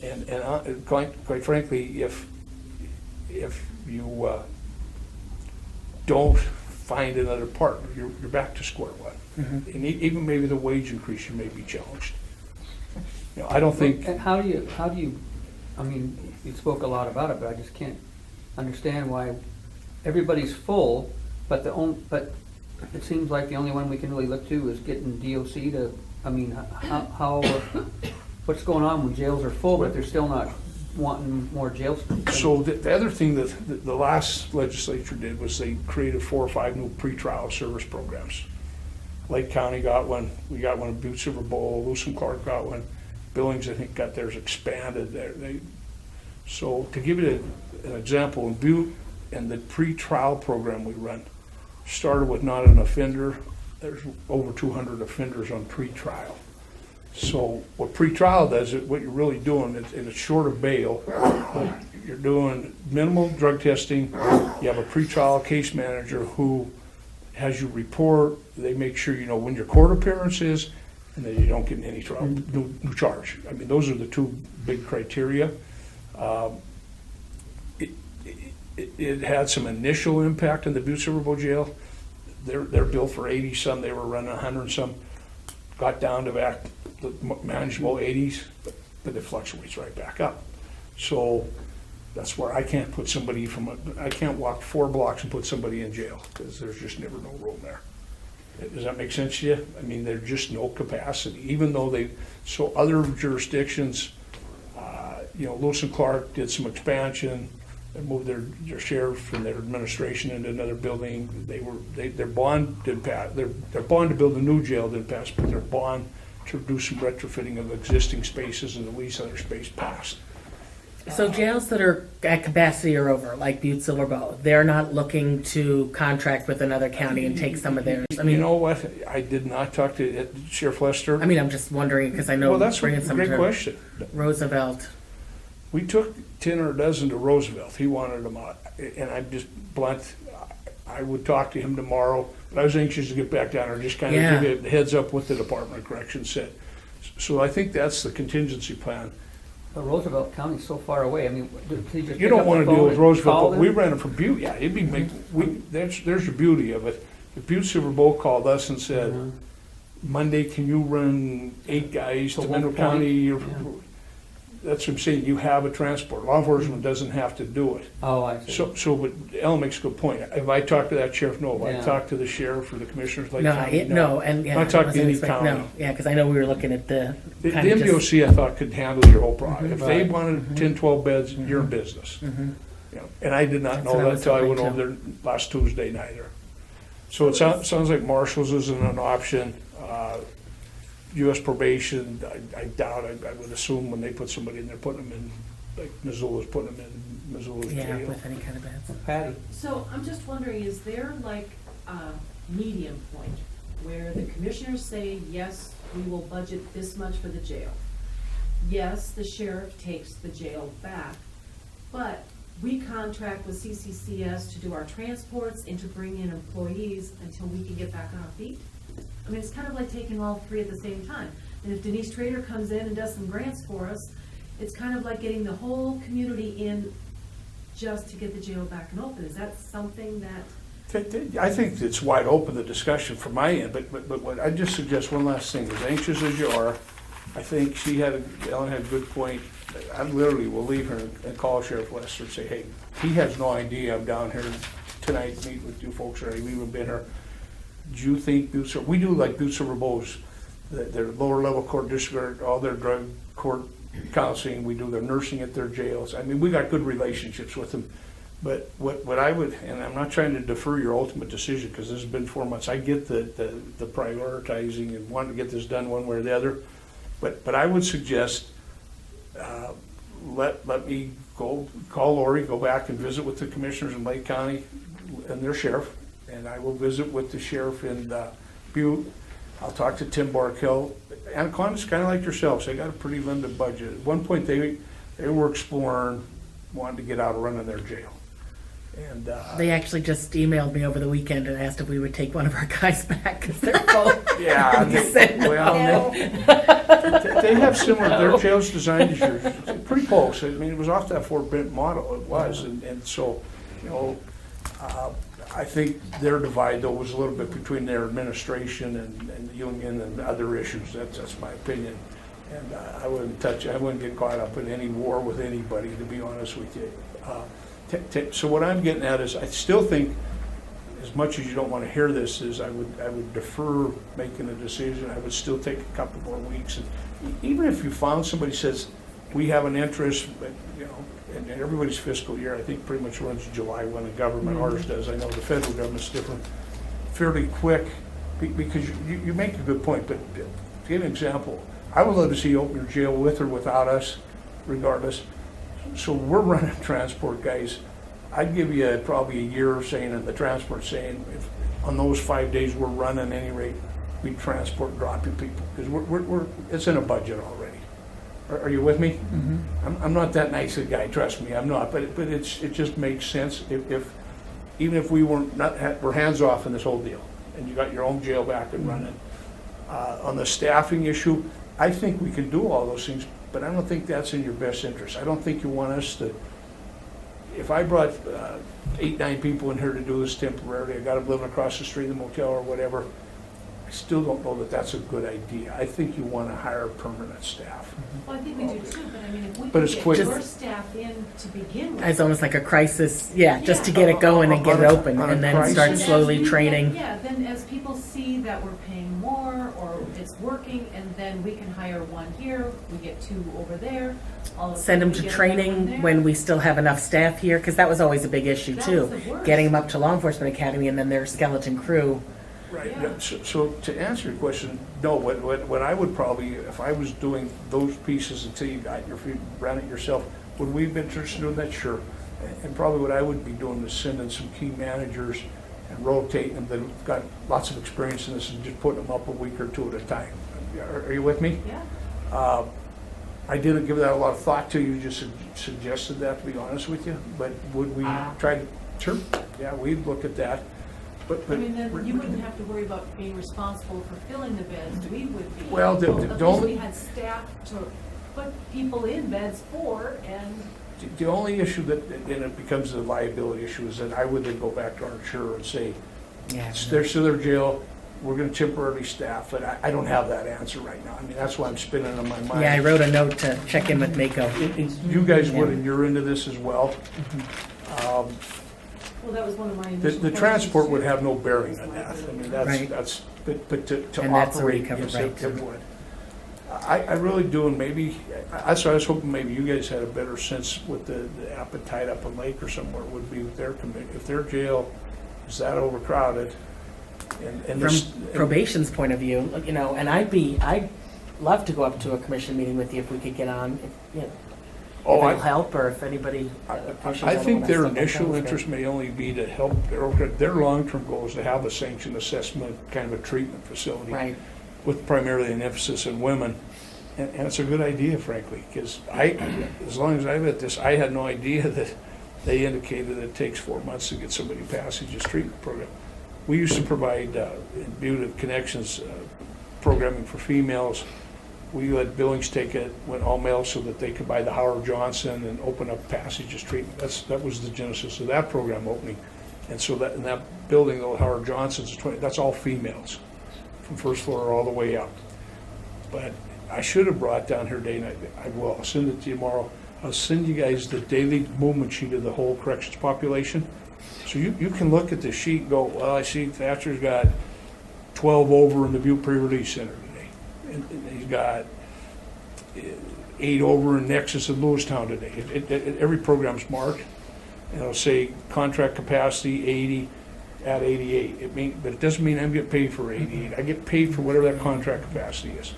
and quite frankly, if you don't find another partner, you're back to square one. Mm-hmm. And even maybe the wage increase, you may be challenged. You know, I don't think. And how do you, I mean, you spoke a lot about it, but I just can't understand why everybody's full, but it seems like the only one we can really look to is getting DOC to, I mean, how what's going on when jails are full, but they're still not wanting more jail space? So the other thing that the last legislature did was they created 4 or 5 new pretrial service programs. Lake County got one, we got one in Butte Silver Bowl, Lewis and Clark got one, Billings I think got theirs expanded there. So to give you an example, in Butte and the pretrial program we run started with not an offender. There's over 200 offenders on pretrial. So what pretrial does, what you're really doing, it's short of bail, but you're doing minimal drug testing. You have a pretrial case manager who has you report. They make sure you know when your court appearance is, and that you don't get in any trouble, new charge. I mean, those are the 2 big criteria. It had some initial impact on the Butte Silver Bowl jail. They're billed for 80 some. They were running 100 some. Got down to back the manageable 80s, but it fluctuates right back up. So that's where I can't put somebody I can't walk 4 blocks and put somebody in jail because there's just never no room there. Does that make sense to you? I mean, there's just no capacity, even though so other jurisdictions, you know, Lewis and Clark did some expansion. They moved their sheriff and their administration into another building. Their bond didn't pass. Their bond to build a new jail didn't pass, but their bond to do some retrofitting of existing spaces and the lease other space passed. So jails that are at capacity or over, like Butte Silver Bowl, they're not looking to contract with another county and take some of theirs. I mean, you know what? I did not talk to Sheriff Lester. I mean, I'm just wondering because I know Well, that's a bringing some great to question. Roosevelt. We took 10 or a dozen to Roosevelt. He wanted them out. And I'm just blunt. I would talk to him tomorrow, but I was anxious to get back down there, just kind of give you a heads up what the Department of Corrections said. So I think that's the contingency plan. But Roosevelt County's so far away, I mean, does he just You pick don't up the want to phone deal with and Roosevelt, call but we them? ran it from Butte. Yeah, it'd be there's your beauty of it. If Butte Silver Bowl called us and said, Monday, can you run 8 guys To to Mineral Wolf County? County? Or, Yeah. That's what I'm saying. You have a transport. Law enforcement doesn't have to do it. Oh, I see. But Ellen makes a good point. If I talk to that sheriff, no. If Yeah. I talk to the sheriff or the commissioners, like No, county, no, and yeah, I talked to wasn't any expect- county. No, yeah, because I know we were looking at the The kind of just- MDOC, I thought, could handle your whole problem. If they Right. wanted 10, 12 beds, your business. Mhm. You know, and I did not That's know what I that was until I hoping went over there last Tuesday night. So it sounds like Marshall's isn't an option. U.S. probation, I doubt. I would assume when they put somebody in there, putting them in, like Missoula's putting them in Missoula's yeah, jail. with any kind of beds. Patty? So I'm just wondering, is there like a medium point where the commissioners say, yes, we will budget this much for the jail? Yes, the sheriff takes the jail back, but we contract with CCCS to do our transports and to bring in employees until we can get back on our feet? I mean, it's kind of like taking all 3 at the same time. And if Denise Trader comes in and does some grants for us, it's kind of like getting the whole community in just to get the jail back and open. Is that something that? I think it's wide open, the discussion from my end, but what I just suggest one last thing, as anxious as you are, I think Ellen had a good point. I literally will leave her and call Sheriff Lester and say, hey, he has no idea I'm down here tonight meeting with you folks, or I've even been here. Do you think we do like Butte Silver Bowls, their lower level court district, all their drug court counseling, we do their nursing at their jails. I mean, we got good relationships with them. But what I would, and I'm not trying to defer your ultimate decision because this has been 4 months. I get the prioritizing and wanting to get this done one way or the other. But I would suggest let me call Laurie, go back and visit with the commissioners in Lake County and their sheriff, and I will visit with the sheriff in Butte. I'll talk to Tim Barkhill. Anaconda's kind of like yourselves. They got a pretty limited budget. At one point, they were exploring, wanting to get out of running their jail. And They actually just emailed me over the weekend and asked if we would take one of our guys back because they're full. yeah, well, they have similar. Their jail's designed as yours. It's pretty close. I mean, it was off that Fort Bent model. It was, and so, you know, I think their divide though was a little bit between their administration and the union and other issues. That's my opinion. And I wouldn't get caught up in any war with anybody, to be honest with you. So what I'm getting at is, I still think, as much as you don't want to hear this, is I would defer making a decision. I would still take a couple more weeks, and even if you found somebody says we have an interest, but you know, and everybody's fiscal year I think pretty much runs July when the government ours does. I know the federal government's different, fairly quick, because you make a good point. But to give an example, I would love to see you open your jail with or without us, regardless. So we're running transport guys. I'd give you probably a year saying that the transport saying if on those 5 days we're running any rate, we transport dropping people because we're it's in a budget already. Are you with me? Mm-hmm. I'm not that nice a guy, trust me, I'm not. But it just makes sense if even if we we're hands off in this whole deal, and you got your own jail back and running. On the staffing issue, I think we can do all those things. But I don't think that's in your best interest. I don't think you want us to, if I brought 8, 9 people in here to do this temporarily, I got them living across the street in the motel or whatever, I still don't know that that's a good idea. I think you want to hire permanent staff. Well, I think we do too, but I mean, if we But can it's get quick. your staff in to begin with. It's almost like a crisis, just to get it going and get it open, On a and then crisis. start And as slowly we get- training. Yeah, then as people see that we're paying more or it's working, and then we can hire one here, we get 2 over there. All of a Send them sudden to we get another one training there. when we still have enough staff here, because that was always a big issue That too. was the worst. Getting them up to law enforcement academy and then their skeleton crew. Right. Yeah. So to answer your question, no. What I would probably, if I was doing those pieces until you got your feet, ran it yourself, would we be interested in doing that? Sure. And probably what I would be doing is sending some key managers and rotating them that have got lots of experience in this and just putting them up a week or 2 at a time. Are you with me? Yeah. I didn't give that a lot of thought to. You just suggested that, to be honest with you. But would we try to? Sure. Yeah, we'd look at that. But I mean, then you wouldn't have to worry about being responsible for filling the beds. We would be. Well, At least only- we had staff to put people in beds for, and the only issue that then it becomes a liability issue is that I would then go back to our insurer and say, Yeah. they're still their jail. We're going to temporarily staff, but I don't have that answer right now. I mean, that's why I'm spinning in my mind. Yeah, I wrote a note to check in with Mako. You guys would, and you're into this as well. well, that was one of my The initial transport questions, would too. have no bearing on that. I mean, Right. but to And that's already operate, covered, yes, right. it would. I really do, and maybe, that's why I was hoping maybe you guys had a better sense with the appetite up in Lake or somewhere would be with their committee. If their jail is that overcrowded, and From this. probation's point of view, and I'd love to go up to a commission meeting with you if we could get on, if Oh, it'll help, or if anybody. I think their initial interest may only be to help, their long-term goal is to have a sanctioned assessment, kind of a treatment facility. Right. With primarily an emphasis on women. And it's a good idea, frankly, because as long as I've at this, I had no idea that they indicated that it takes 4 months to get somebody past this treatment program. We used to provide, in Butte of Connections, programming for females. We let Billings take it, went all male so that they could buy the Howard Johnson and open up passages treatment. That was the genesis of that program opening. And so in that building, the Howard Johnson's, that's all females, from first floor all the way up. But I should have brought down here today, and I will. I'll send it to you tomorrow. I'll send you guys the daily movement sheet of the whole corrections population. So you can look at the sheet and go, well, I see Thatcher's got 12 over in the Butte Pre-Release Center today. And he's got 8 over in Nexus in Lewistown today. Every program's marked. And it'll say contract capacity 80 at 88. But it doesn't mean I'm getting paid for 88. I get paid for whatever that contract capacity is.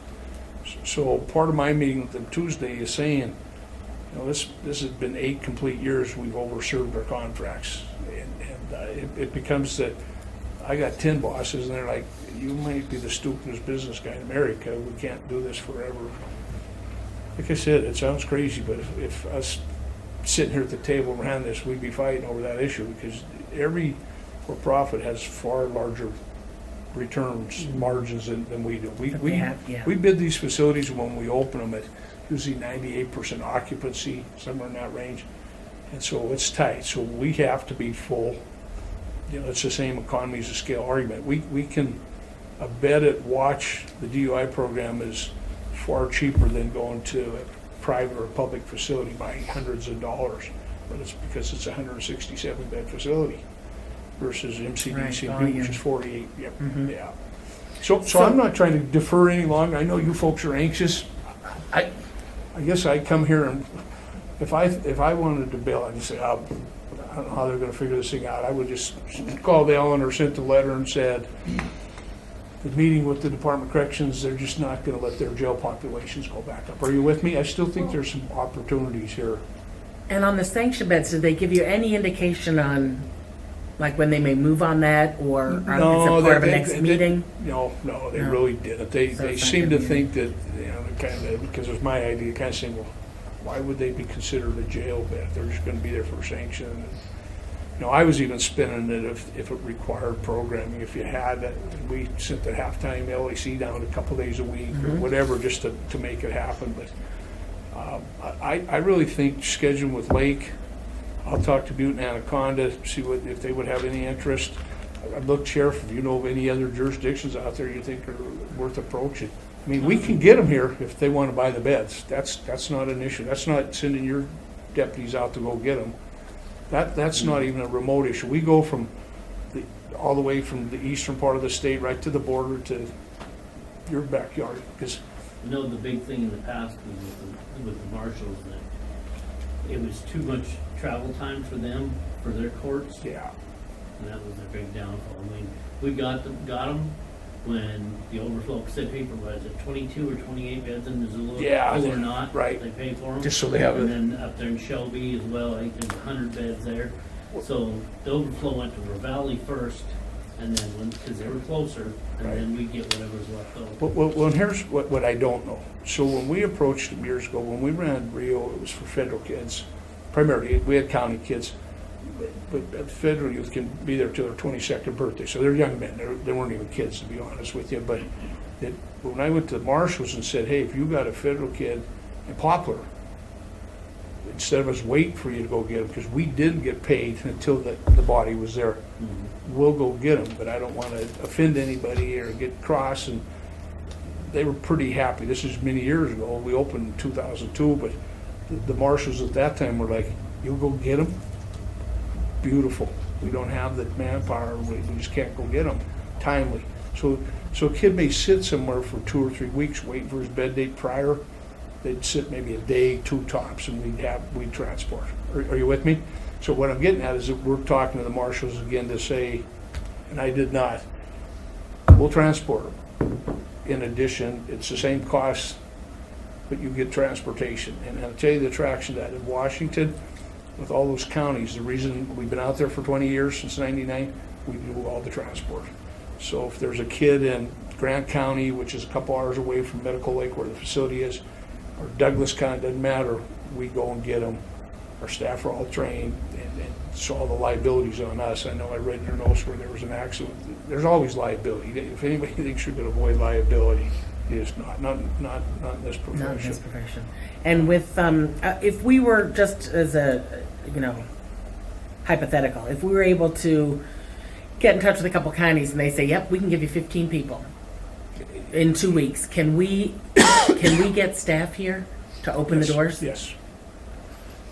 So part of my meeting with them Tuesday is saying, this has been 8 complete years we've overserved our contracts. And it becomes that I got 10 bosses, and they're like, you might be the stupidest business guy in America. We can't do this forever. Like I said, it sounds crazy, but if us sitting here at the table and ran this, we'd be fighting over that issue, because every for-profit has far larger returns, margins than we do. We bid these facilities when we open them at usually 98% occupancy, somewhere in that range. And so it's tight. So we have to be full. It's the same economies of scale argument. We can, a bed at Watch, the DUI program, is far cheaper than going to a private or public facility by hundreds of dollars. But it's because it's a 167 bed facility versus MCDC, which is 48. Yep. Yeah. So I'm not trying to defer any longer. I know you folks are anxious. I guess I come here, and if I wanted to bail, I'd just say, I don't know how they're going to figure this thing out. I would just call Ellen or sent a letter and said, the meeting with the Department of Corrections, they're just not going to let their jail populations go back up. Are you with me? I still think there's some opportunities here. And on the sanction beds, did they give you any indication on, like, when they may move on that, or is it part of a next meeting? No, they really didn't. They seem to think that, kind of, because it was my idea, kind of saying, well, why would they be considered a jail bed? They're just going to be there for sanction. And, I was even spinning it if it required programming. If you had that, we sent the halftime LAC down a couple days a week or whatever, just to make it happen. But I really think scheduling with Lake. I'll talk to Butte and Anaconda, see if they would have any interest. I'd look, Sheriff, if you know of any other jurisdictions out there you think are worth approaching. I mean, we can get them here if they want to buy the beds. That's not an issue. That's not sending your deputies out to go get them. That's not even a remote issue. We go from all the way from the eastern part of the state right to the border to your backyard. Because the big thing in the past was with the marshals, that it was too much travel time for them, for their courts. Yeah. And that was their big downfall. I mean, we got them when the overflow said paper was at 22 or 28 beds in Missoula. Yeah. Or not. Right. They paid for them. Just so they have it. And then up there in Shelby as well, I think there's 100 beds there. So the overflow went to River Valley first, and then because they were closer, and then we get whatever's left over. Well, and here's what I don't know. So when we approached them years ago, when we ran Rio, it was for federal kids. Primarily, we had county kids, but federal youth can be there till their 22nd birthday. So they're young men. They weren't even kids, to be honest with you. But when I went to the marshals and said, hey, if you got a federal kid in Poplar, instead of us waiting for you to go get them, because we didn't get paid until the body was there, we'll go get them. But I don't want to offend anybody or get cross. And they were pretty happy. This is many years ago. We opened in 2002, but the marshals at that time were like, you'll go get them? Beautiful. We don't have the manpower. We just can't go get them timely. So a kid may sit somewhere for 2 or 3 weeks waiting for his bed date prior. They'd sit maybe a day, 2 tops, and we'd transport. Are you with me? So what I'm getting at is that we're talking to the marshals again to say, and I did not, we'll transport them. In addition, it's the same cost, but you get transportation. And I'll tell you the attraction to that. In Washington, with all those counties, the reason we've been out there for 20 years, since '99, we do all the transport. So if there's a kid in Grant County, which is a couple hours away from Medical Lake where the facility is, or Douglas County, doesn't matter, we go and get them. Our staff are all trained, and so all the liabilities on us. I know I read in your notes where there was an accident. There's always liability. If anybody thinks you can avoid liability, it is not in this profession. Not in this profession. And with, if we were just as a, hypothetical, if we were able to get in touch with a couple counties and they say, yep, we can give you 15 people in 2 weeks, can we get staff here to open the doors? Yes.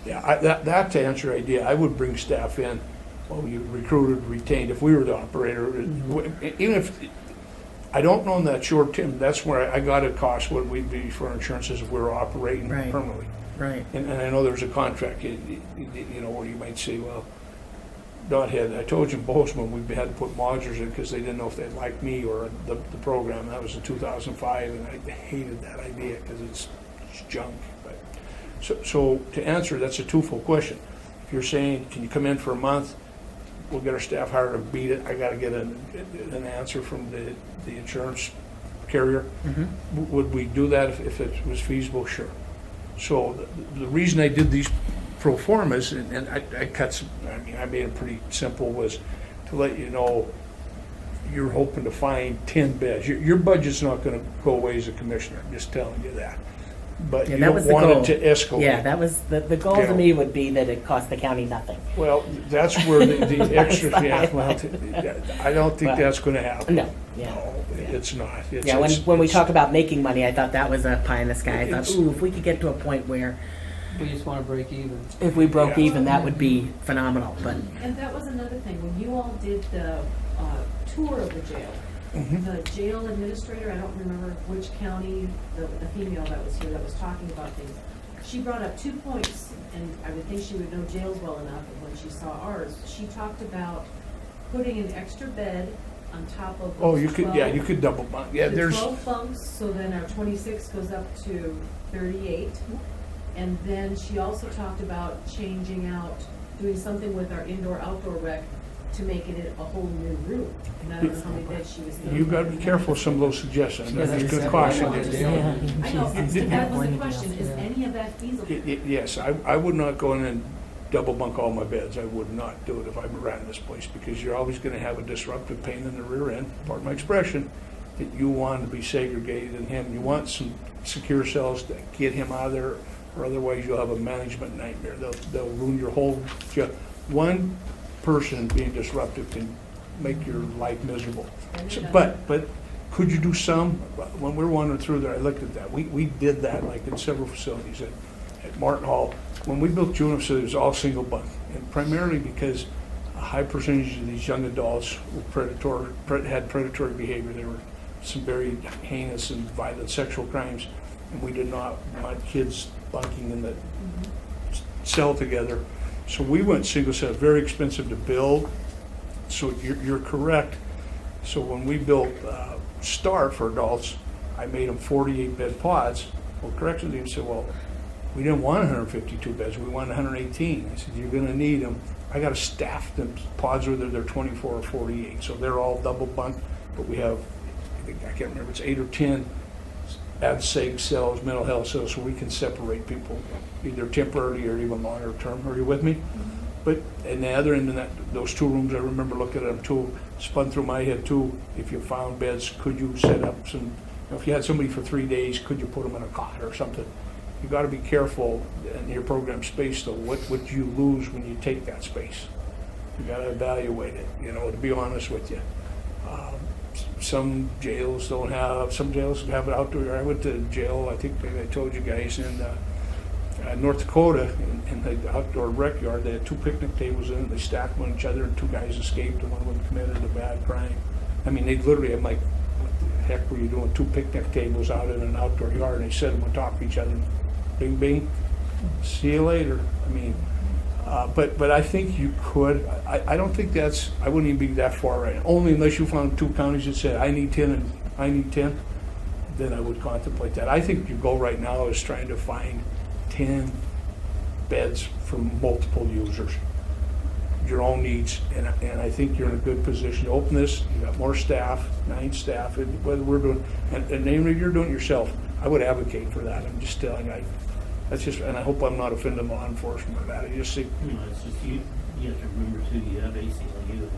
Yeah, that to answer your idea, I would bring staff in. Well, you recruited, retained. If we were the operator, even if I don't know in that short term, that's where I got it cost what we'd be for our insurances if we were operating permanently. Right. And I know there's a contract, where you might say, well, I told you in Bozeman we had to put modulars in because they didn't know if they'd like me or the program. That was in 2005, and I hated that idea because it's junk. But so to answer, that's a twofold question. If you're saying, can you come in for a month? we'll get our staff hired to beat it. I gotta get an answer from the insurance carrier. Would we do that if it was feasible? Sure. So the reason I did these pro formas, and I cut some, I mean, I made it pretty simple, was to let you know you're hoping to find 10 beds. Your budget's not gonna go away as a commissioner, I'm just telling you that. But Yeah, you that don't was the want goal. it to escalate. Yeah, that was, the goal Yeah. to me would be that it cost the county nothing. Well, that's where the extras, the yeah, highlight. I don't think But- that's gonna happen. No, yeah. No, it's not. It's- Yeah, when we it's- talk about making money, I thought that was a pie in the sky. I thought, It's- ooh, if we could get to a point where We just want to break even. if we broke Yeah. even, that would be phenomenal, but And that was another thing, when you all did the tour of the jail, the jail administrator, I don't remember which county, the female that was here that was talking about things, she brought up 2 points, and I would think she would know jails well enough, and when she saw ours, she talked about putting an extra bed on top of Oh, those you could, 12 yeah, you could double bunk. Yeah, the there's, 12 bunks, so then our 26 goes up to 38. And then she also talked about changing out, doing something with our indoor-outdoor rec to make it a whole new room. And I don't know how many beds she was thinking. you gotta be careful with some of those suggestions. Yeah, I'm just that's gonna exactly caution what you. it is. I know, that was the question, is any of that feasible? Yes, I would not go in and double bunk all my beds. I would not do it if I ran this place, because you're always gonna have a disruptive pain in the rear end, pardon my expression, that you want to be segregated in him. You want some secure cells to get him out of there, or otherwise you'll have a management nightmare. They'll ruin your whole job. One person being disruptive can make your life miserable. So, but could you do some? When we were wandering through there, I looked at that. We did that like in several facilities. At Martin Hall, when we built juvenile facilities, it was all single bunk, and primarily because a high percentage of these young adults were had predatory behavior. There were some very heinous and violent sexual crimes, and we did not want kids bunking in the cell together. So we went single cell, very expensive to build. So you're correct. So when we built Star for adults, I made them 48 bed pods. Well, corrections team said, well, we didn't want 152 beds, we wanted 118. I said, you're gonna need them. I gotta staff the pods, whether they're 24 or 48. So they're all double bunk, but we have, I can't remember, it's 8 or 10 ad-seg cells, mental health cells, so we can separate people either temporarily or even longer term. Are you with me? But and the other end of that, those 2 rooms, I remember looking at them too, spun through my head too. If you found beds, could you set up some, you know, if you had somebody for 3 days, could you put them in a cot or something? You got to be careful in your program space though. What would you lose when you take that space? You got to evaluate it. You know, to be honest with you. Some jails don't have. Some jails have it outdoor. I went to jail. I think maybe I told you guys in North Dakota in the outdoor rec yard. They had 2 picnic tables in it. They stacked them on each other, and 2 guys escaped, and one of them committed a bad crime. I mean, they literally. I'm like, what the heck were you doing? 2 picnic tables out in an outdoor yard, and they set them on top of each other. Bing, bing. See you later. I mean. But I think you could. I don't think that's. I wouldn't even be that far right. Only unless you found 2 counties that said I need 10 and I need 10, then I would contemplate that. I think your goal right now is trying to find 10 beds for multiple users, your own needs, and I think you're in a good position to open this. You got more staff, 9 staff. And whether we're doing, and namely you're doing it yourself, I would advocate for that. I'm just telling you. That's just, and I hope I'm not offending law enforcement with that. I just think. You know, it's just you have to remember too, you have ACLU in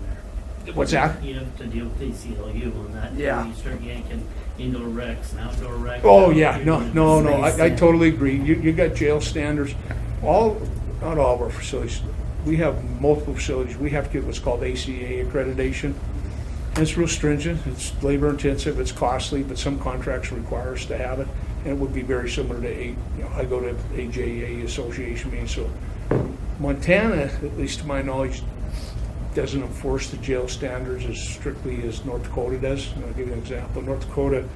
there. What's that? You have to deal with ACLU on that. Yeah. You start yanking indoor recs and outdoor recs. Oh, yeah, no, Space, I yeah. totally agree. You got jail standards, not all of our facilities. We have multiple facilities. We have to get what's called ACA accreditation. And it's real stringent, it's labor intensive, it's costly, but some contracts require us to have it. And it would be very similar to I go to AJA association meetings, so Montana, at least to my knowledge, doesn't enforce the jail standards as strictly as North Dakota does. And I'll give you an example. North Dakota,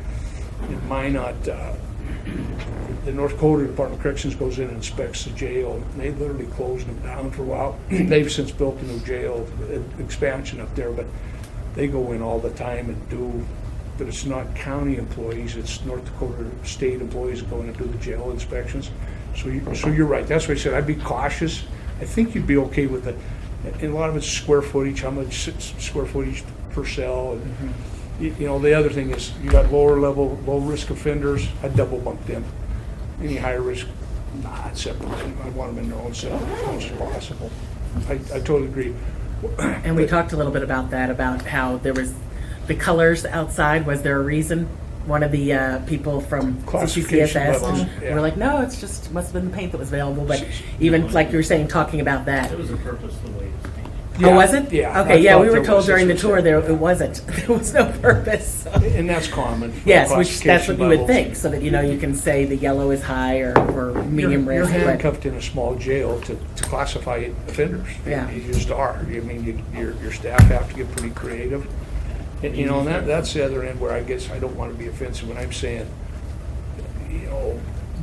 in Minot, the North Dakota Department of Corrections goes in and inspects the jail. And they literally closed them down for a while. They've since built a new jail expansion up there, but they go in all the time and do, but it's not county employees, it's North Dakota state employees that go in and do the jail inspections. So you're right. That's why I said I'd be cautious. I think you'd be okay with it. And a lot of it's square footage, how much square footage per cell. And, you know, the other thing is you got lower level, low risk offenders, I double bunk them. Any higher risk, I'd separate them. I want them in their own cell as much as possible. I totally agree. And we talked a little bit about that, about how there was the colors outside. Was there a reason? One of the people from Classification CCCS levels, asked, yeah. we're like, no, it's just, must have been the paint that was available. But even like you were saying, talking about that. It was a purposeful way to paint it. Oh, was it? Yeah. Okay, I yeah, thought we were there told was, during the as tour you there it wasn't. There was no purpose. So. And that's common. for Yes, which that's what classification you would levels. think, so that you know you can say the yellow is high or medium You're risk. but- handcuffed in a small jail to classify offenders. Yeah. You just are. I mean, your staff have to get pretty creative. And, you know, and that's the other end where I guess I don't want to be offensive when I'm saying, you know,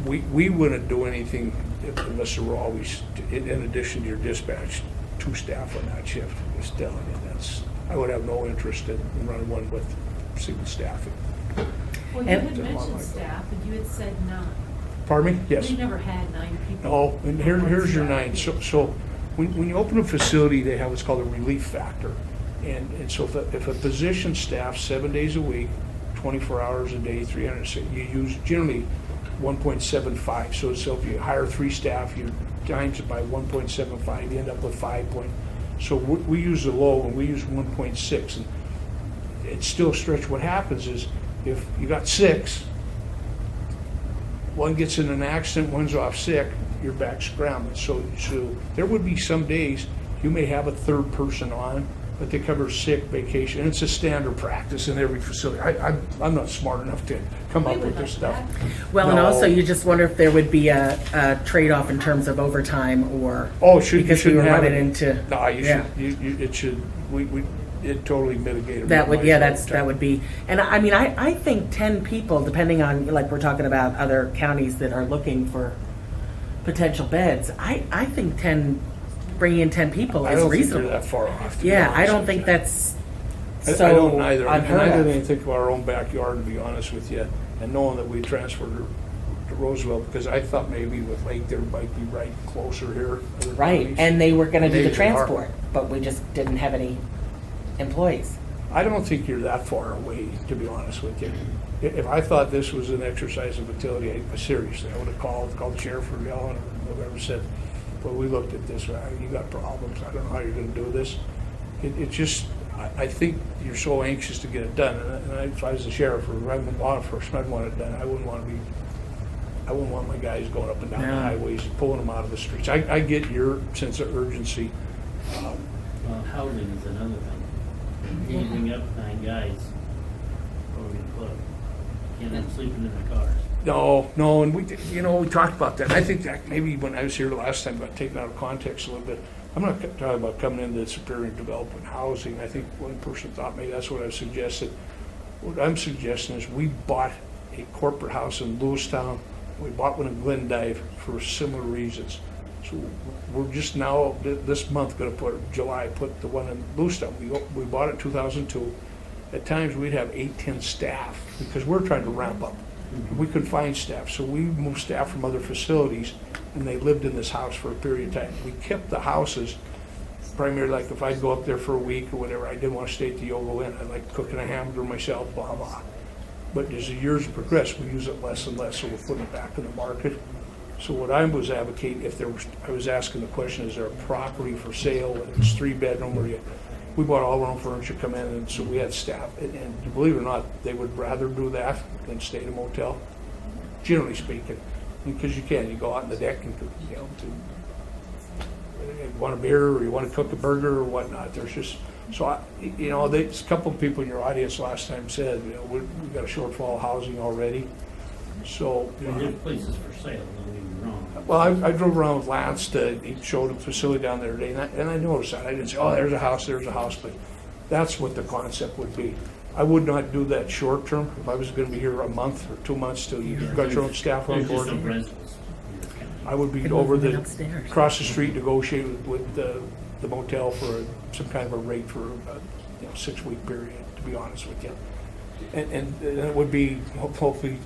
we wouldn't do anything unless there were always, in addition to your dispatch, 2 staff on that shift. Just telling you, I would have no interest in running one with single staffing. Well, you And- had mentioned staff, and you had said 9. Pardon me? Yes. We've never had 9 people. No, and here's your on 9. staff. So when you open a facility, they have what's called a relief factor. And so if a position staffs 7 days a week, 24 hours a day, 360, you use generally 1.75. So if you hire 3 staff, you times it by 1.75, you end up with 5 point. So we use the low and we use 1.6. And it's still a stretch. What happens is if you got 6, one gets in an accident, one's off sick, you're back scrambling. So there would be some days you may have a 3rd person on, but they cover sick, vacation, and it's a standard practice in every facility. I'm not smart enough to come up We with would this like stuff. that. Well, and No. also you just wonder if there would be a trade-off in terms of overtime or Oh, you because we were shouldn't have running it. into No, you yeah. should. It should. It totally mitigated. That would, my yeah, overtime. that would be, and I mean, I think 10 people, depending on, like we're talking about other counties that are looking for potential beds, I think bringing in 10 people I is don't reasonable. think you're that far off. to be Yeah, I honest don't with think you. that's I so don't either. And unheard I of. didn't even think of our own backyard, to be honest with you, and knowing that we transferred to Roosevelt, because I thought maybe with Lake there might be right closer here. other Right, counties. and they were gonna do Maybe the they are. transport, but we just didn't have any employees. I don't think you're that far away, to be honest with you. If I thought this was an exercise of utility, seriously, I would have called the sheriff or Ellen or whoever, said, well, we looked at this, you got problems, I don't know how you're gonna do this. It just, I think you're so anxious to get it done, and if I was the sheriff or I'm law enforcement, I'd want it done. I wouldn't want my guys going up and down the No. highways, pulling them out of the streets. I get your sense of urgency. Well, housing is another thing. You can bring up 9 guys, where we put them. Can't have them sleeping in their cars. No, and we talked about that. I think that maybe when I was here the last time, got taken out of context a little bit. I'm not talking about coming into Superior Development Housing. I think one person thought maybe that's what I suggested. What I'm suggesting is we bought a corporate house in Lewistown. We bought one in Glendive for similar reasons. So we're just now, this month, going to put the one in Lewistown. We bought it in 2002. At times, we'd have 8-10 staff because we're trying to ramp up. We couldn't find staff, so we moved staff from other facilities, and they lived in this house for a period of time. We kept the houses, primarily like if I'd go up there for a week or whatever, I didn't want to stay at the Yogo Inn. I like cooking a hamburger myself, blah, blah. But as the years progress, we use it less and less, so we're putting it back in the market. So what I was advocating, I was asking the question, is there a property for sale, and it's 3-bedroom, where we bought all our own furniture, come in, and so we had staff, and believe it or not, they would rather do that than stay in a motel, generally speaking, because you go out on the deck and, you want a beer, or you want to cook a burger or whatnot. There's just, so there's a couple of people in your audience last time said, we've got a shortfall of housing already, so. There's places for sale, don't get me wrong. Well, I drove around with Lance he showed a facility down there today, and I noticed that. I didn't say, oh, there's a house, but that's what the concept would be. I would not do that short term. If I was going to be here a month or 2 months till you got your own staff on There's just board, no rentals in this county. I would be Could over move it upstairs. across the street, negotiate with the motel for some kind of a rate for a 6-week period, to be honest with you. And it would be hopefully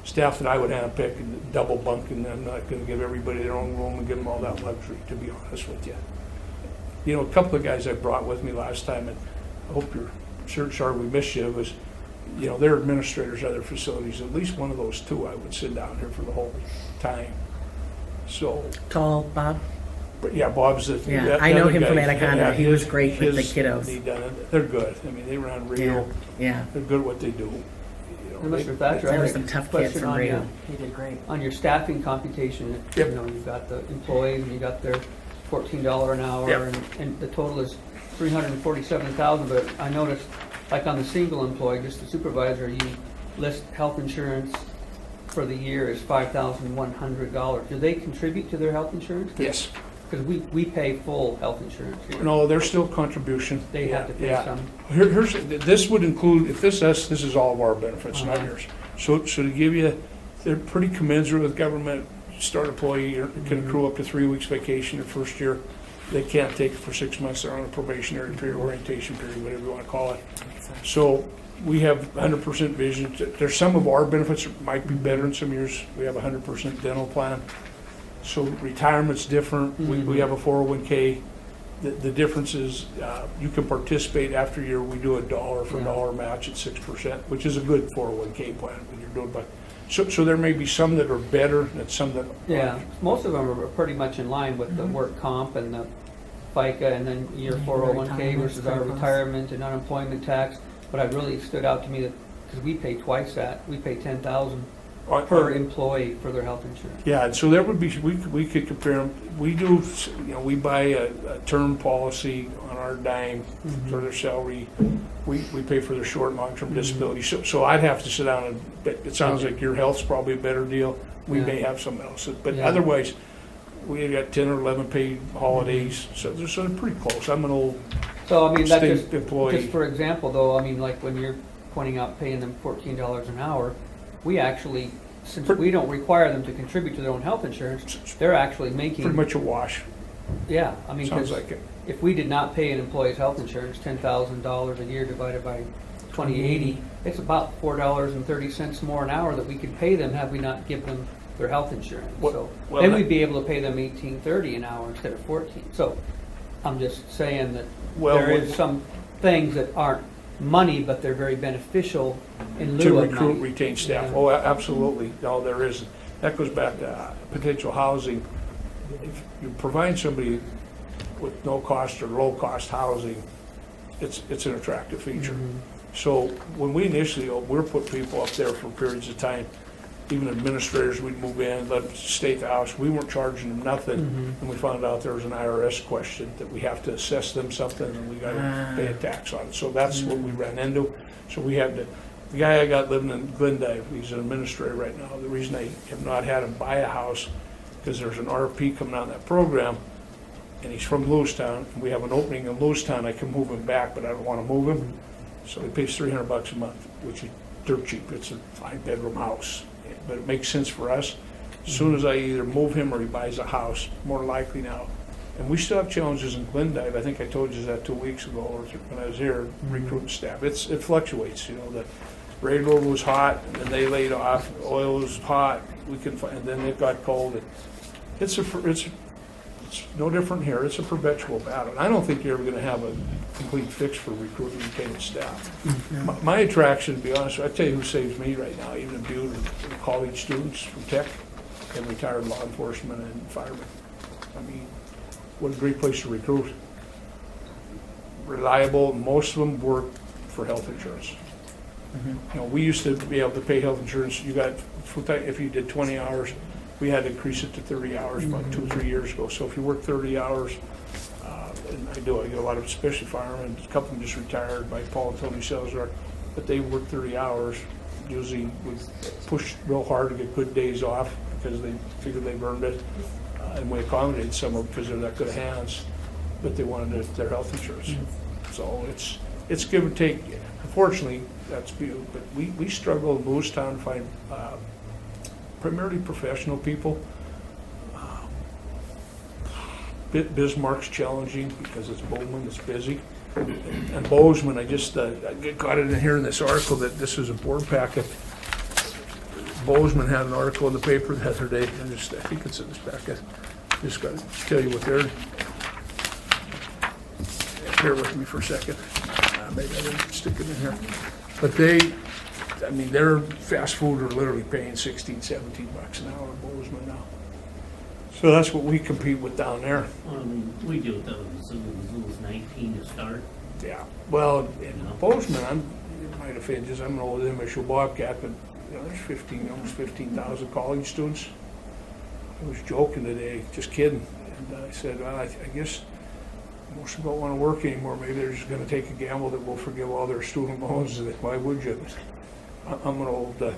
staff that I would handpick and double bunk, and I'm not going to give everybody their own room and give them all that luxury, to be honest with you. You know, a couple of guys I brought with me last time, and I hope you're sorry we missed you, was, you know, they're administrators of their facilities. At least one of those two I would sit down here for the whole time. So, Tall Bob? but yeah, Bob's the. Yeah, I know other him from guy, Anaconda. yeah, He was great with the his- kiddos. They're good. I mean, they run Yeah, Rio. yeah. They're good at what they do. You know, And Mr. they- Thatcher, I There were have some a tough kids question from on Rio. your, He did great. on your staffing computation. Yep. You know, you've got the employees and you got their $14 an hour, Yep. and the total is 347,000. But I noticed, like on the single employee, just the supervisor, you list health insurance for the year is $5,100. Do they contribute to their health insurance? Yes. Because we pay full health insurance here. No, there's still contribution. They have to pay Yeah. some. This would include, if this is all of our benefits, not Uh-huh. yours. So to give you, they're pretty commensurate with government. Start employee can accrue up to 3 weeks vacation the first year. They can't take it for 6 months. They're on a probationary period, orientation period, whatever you want to call it. So we have 100% vision. There's some of our benefits that might be better in some years. We have a 100% dental plan. So retirement's different. We have a 401k. The difference is you can participate after year. We do a dollar for dollar match at 6%, which is a good 401k plan when you're doing. But so there may be some that are better and some that Yeah, aren't. most of them are pretty much in line with the work comp and the FICA, and then your 401k versus our retirement and unemployment tax. But it really stood out to me that, because we pay twice that, we pay $10,000 per employee for their health insurance. Yeah, and so there would be, we could compare them. We do, you know, we buy a term policy on our dime for their salary. We pay for their short and long-term disability. So I'd have to sit down and, it sounds like your health's probably a better deal. We Yeah. may have something else, but Yeah. otherwise, we got 10 or 11 paid holidays, so they're sort of pretty close. I'm an old So, I mean, that state just employee. for example, though, I mean, like when you're pointing out paying them $14 an hour, we actually, since we don't require them to contribute to their own health insurance, they're actually making. Pretty much a wash, Yeah, I mean, sounds 'cause like it. if we did not pay an employee's health insurance, $10,000 a year divided by 2080, it's about $4.30 more an hour that we could pay them had we not given them their health insurance. So well, then that- we'd be able to pay them $18.30 an hour instead of 14. So I'm just saying that Well, there what- is some things that aren't money, but they're very beneficial in To lieu of recruit, money. retain staff. Yeah. Oh, absolutely. No, there is. That goes back to potential housing. If you provide somebody with no cost or low cost housing, it's an attractive feature. So when we initially, we're put people up there for periods of time, even administrators, we'd move in, let them stay at the house. We weren't charging them nothing. And we found out there was an IRS question that we have to assess them something and we got to pay a tax on it. So that's what we ran into. So we had to, the guy I got living in Glendive, he's an administrator right now. The reason I have not had him buy a house, because there's an RFP coming out in that program, and he's from Lewistown, and we have an opening in Lewistown. I can move him back, but I don't want to move him. So he pays $300 a month, which is dirt cheap. It's a 5-bedroom house, but it makes sense for us. As soon as I either move him or he buys a house, more likely now. And we still have challenges in Glendive. I think I told you that 2 weeks ago, or when I was here, recruiting staff. It fluctuates, you know, the railroad was hot, and then they laid off, oil was hot, we can find, and then it got cold. And it's no different here. It's a perpetual battle. And I don't think you're ever gonna have a complete fix for recruiting and retaining staff. My attraction, to be honest, I tell you who saves me right now, even in Butte, are college students from Tech and retired law enforcement and firemen. I mean, what a great place to recruit. Reliable, most of them work for health insurance. You know, we used to be able to pay health insurance, you got, if you did 20 hours, we had to increase it to 30 hours about 2 or 3 years ago. So if you work 30 hours, and I get a lot of, especially firemen, a couple of them just retired, like Paul and Tony Salazar, but they work 30 hours, usually would push real hard to get good days off because they figured they've earned it. And we accommodated some of them because they're that good of hands, but they wanted their health insurance. So it's give and take. Unfortunately, that's Butte, but we struggle in Lewistown to find primarily professional people. Bismarck's challenging because it's Bowman, it's busy. And Bozeman, I got it in here in this article that this is a board packet. Bozeman had an article in the paper the other day, I think it's in this packet. Just got to tell you what they're. bear with me for a second. Maybe I didn't stick it in here. But their fast food are literally paying 16, 17 bucks an hour, Bozeman now. So that's what we compete with down there. Well, I mean, we do it though, Zoom's 19 to start. Yeah, well, in Bozeman, it might offend you, I'm an old initial Bobcat, but there's almost 15,000 college students. I was joking today, just kidding, and I said, well, I guess most of them don't want to work anymore. Maybe they're just going to take a gamble that we'll forgive all their student loans. Why would you? I'm an old,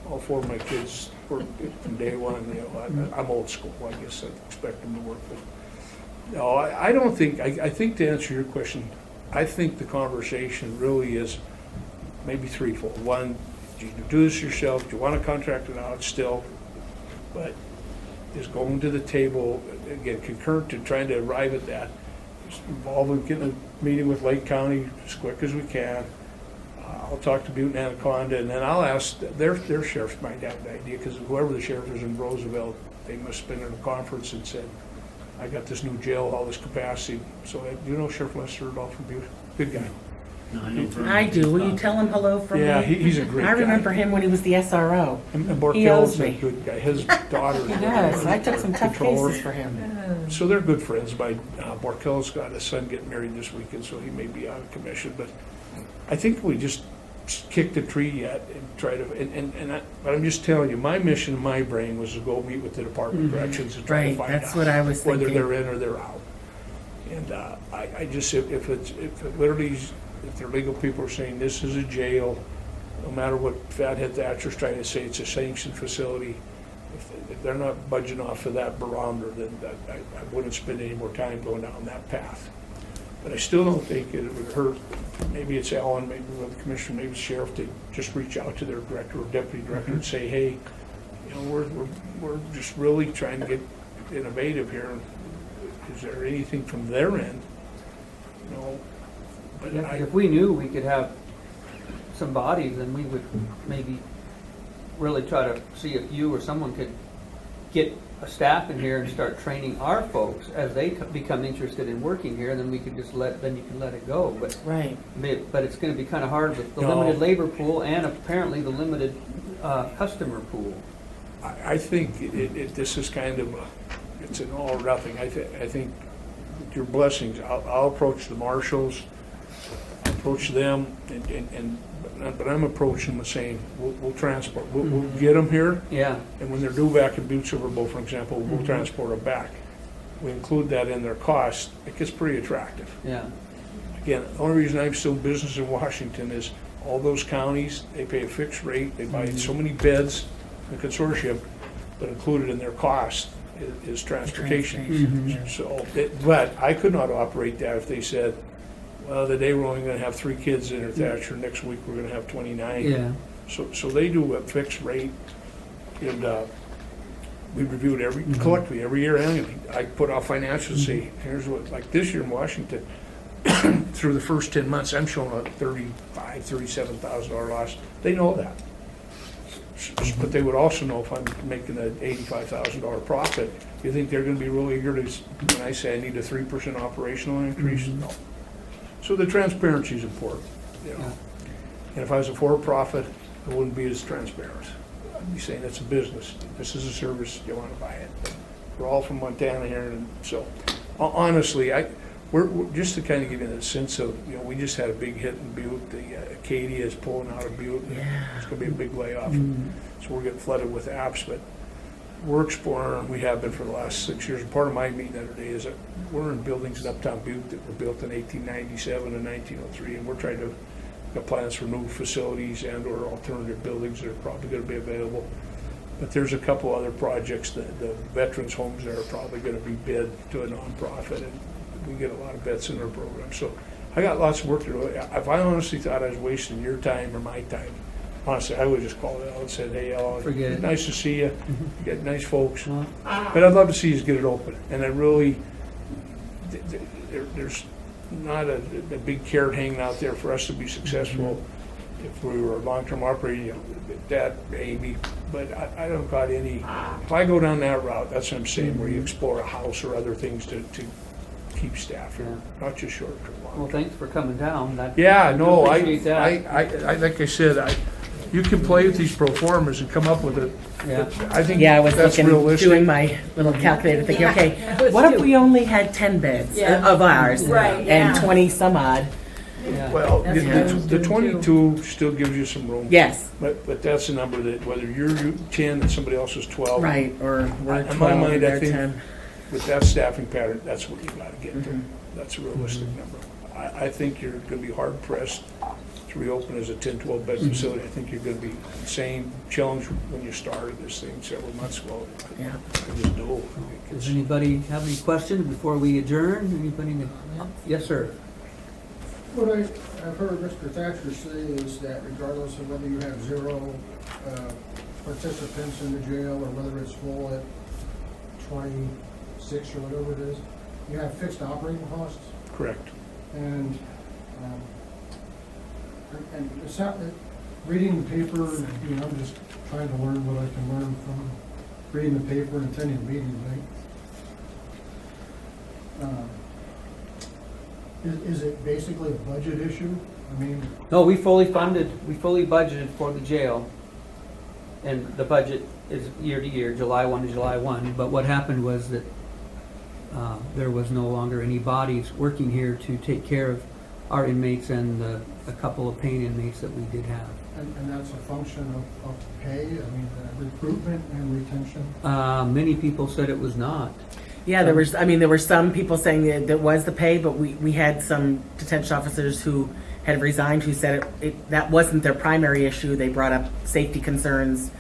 all four of my kids worked from day one. I'm old school. I guess I expect them to work. But no, I don't think. I think to answer your question, I think the conversation really is maybe threefold. One, do you do this yourself? Do you want to contract it out still? But is going to the table again, concurrent to trying to arrive at that. Involving getting a meeting with Lake County as quick as we can. I'll talk to Butte and Anaconda, and then I'll ask, their sheriff might have an idea, because whoever the sheriff is in Roosevelt, they must have been at a conference and said, I got this new jail, all this capacity. So do you know Sheriff Lester at all from Butte? Good guy. No, I know I do. Will you tell him hello from me? Yeah, he's a great guy. I remember him when he was the SRO. And He owes Borkel's a me. good guy. His daughter's Yes, I took some tough controller. cases for him. So they're good friends. Borkel's got a son getting married this weekend, so he may be out of commission. But I think we just kick the tree yet and try to. But I'm just telling you, my mission in my brain was to go meet with the Department of Corrections and try to Right, find that's out what I was whether thinking. they're in or they're out. And I just if it literally if their legal people are saying this is a jail, no matter what Fathead Thatcher's trying to say, it's a sanctioned facility. If they're not budging off of that barometer, then I wouldn't spend any more time going down that path. But I still don't think it would hurt. Maybe it's Alan, maybe the commissioner, maybe the sheriff, to just reach out to their director or deputy director and say, hey, we're just really trying to get innovative here. Is there anything from their end? But Yeah, if we knew we could have some bodies, then we would maybe really try to see if you or someone could get a staff in here and start training our folks as they become interested in working here, and then we could just then you can let it go. But Right. but it's going to be kind of hard with the No. limited labor pool and apparently the limited customer pool. I think this is kind of it's an all or nothing. I think with your blessings, I'll approach the marshals, approach them, but I'm approaching them saying we'll transport, we'll get them here, Yeah. and when they're due back in Butte Silver Bowl, for example, we'll transport them back. We include that in their cost. It gets pretty attractive. Yeah. Again, the only reason I'm still in business in Washington is all those counties, they pay a fixed rate, they buy so many beds, the consortium, but included in their cost is transportation. So, but I could not operate that if they said, well, the day we're only gonna have 3 kids in at Thatcher, next week we're gonna have 29. Yeah. So they do a fixed rate, and we review it collectively, every year annually. I put out financials and say, here's what, like this year in Washington, through the first 10 months, I'm showing a $37,000 loss. They know that. But they would also know if I'm making an $85,000 profit. You think they're gonna be really eager to, when I say I need a 3% operational increase? No. So the transparency is important, Yeah. And if I was a for-profit, I wouldn't be as transparent. I'd be saying it's a business. This is a service. You want to buy it. We're all from Montana here, and so honestly, we're just to kind of give you a sense of, we just had a big hit in Butte. The Acadia is pulling out of Butte. Yeah. It's going to be a big layoff. So we're getting flooded with apps, but we're exploring. We have been for the last 6 years. And part of my meeting the other day is that we're in buildings in Uptown Butte that were built in 1897 and 1903, and we're trying to got plans for new facilities and or alternative buildings that are probably going to be available. But there's a couple other projects. The veterans' homes that are probably going to be bid to a nonprofit, and we get a lot of vets in our program. So I got lots of work to do. If I honestly thought I was wasting your time or my time, honestly, I would just call it out and said, hey, Alan, Forget it. nice to see you. You get nice folks. Well, But I'd love to see us get it open. And I really, there's not a big carrot hanging out there for us to be successful. If we were a long-term operator, that maybe, but I don't got any. If I go down that route, that's what I'm saying, where you explore a house or other things to keep staff here, not just short-term. Well, thanks for coming down. Yeah, no, I, appreciate that. I, like I said, you can play with these pro formas and come up with it. Yeah. I think Yeah, I was that's looking, realistic. doing my little calculator, thinking, Yeah. okay, what if we only had 10 beds Yeah. of ours? Right, And yeah. 20 some odd, Yeah. Well, That's what I was the doing, 22 still gives you some room. yes, But that's a number that whether you're 10 and somebody else is 12. right, or we're In my 12 mind, and I they're think 10. with that staffing pattern, that's what you gotta get to. Mhm. That's a realistic number. I think you're gonna be hard pressed to reopen as a 10, 12 bed facility. I think you're gonna be insane challenge when you started this thing several months ago. Yeah. I just do. Does anybody have any questions before we adjourn? Anybody? Yes, sir. What I've heard Mr. Thatcher say is that regardless of whether you have 0 participants in the jail or whether it's full at 26 or whatever it is, you have fixed operating costs. Correct. And it's not, reading the paper, I'm just trying to learn what I can learn from reading the paper and attending meetings, right? Is it basically a budget issue? I mean, No, we fully budgeted for the jail. And the budget is year to year, July 1 to July 1. But what happened was that there was no longer any bodies working here to take care of our inmates and a couple of pain inmates that we did have. and that's a function of pay, I mean, recruitment and retention? Many people said it was not. Yeah, there were some people saying that there was the pay, but we had some detention officers who had resigned who said that wasn't their primary issue. They brought up safety concerns,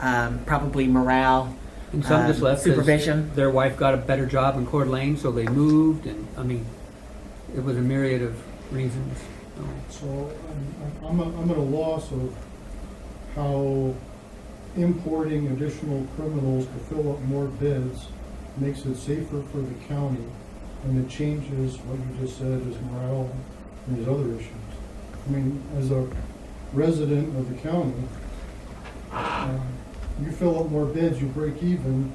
probably morale, And some just left 'cause supervision. their wife got a better job in Coeur d'Alene, so they moved. And I mean, it was a myriad of reasons. So I'm at a loss of how importing additional criminals to fill up more beds makes it safer for the county, and it changes what you just said is morale and these other issues. I mean, as a resident of the county, you fill up more beds, you break even.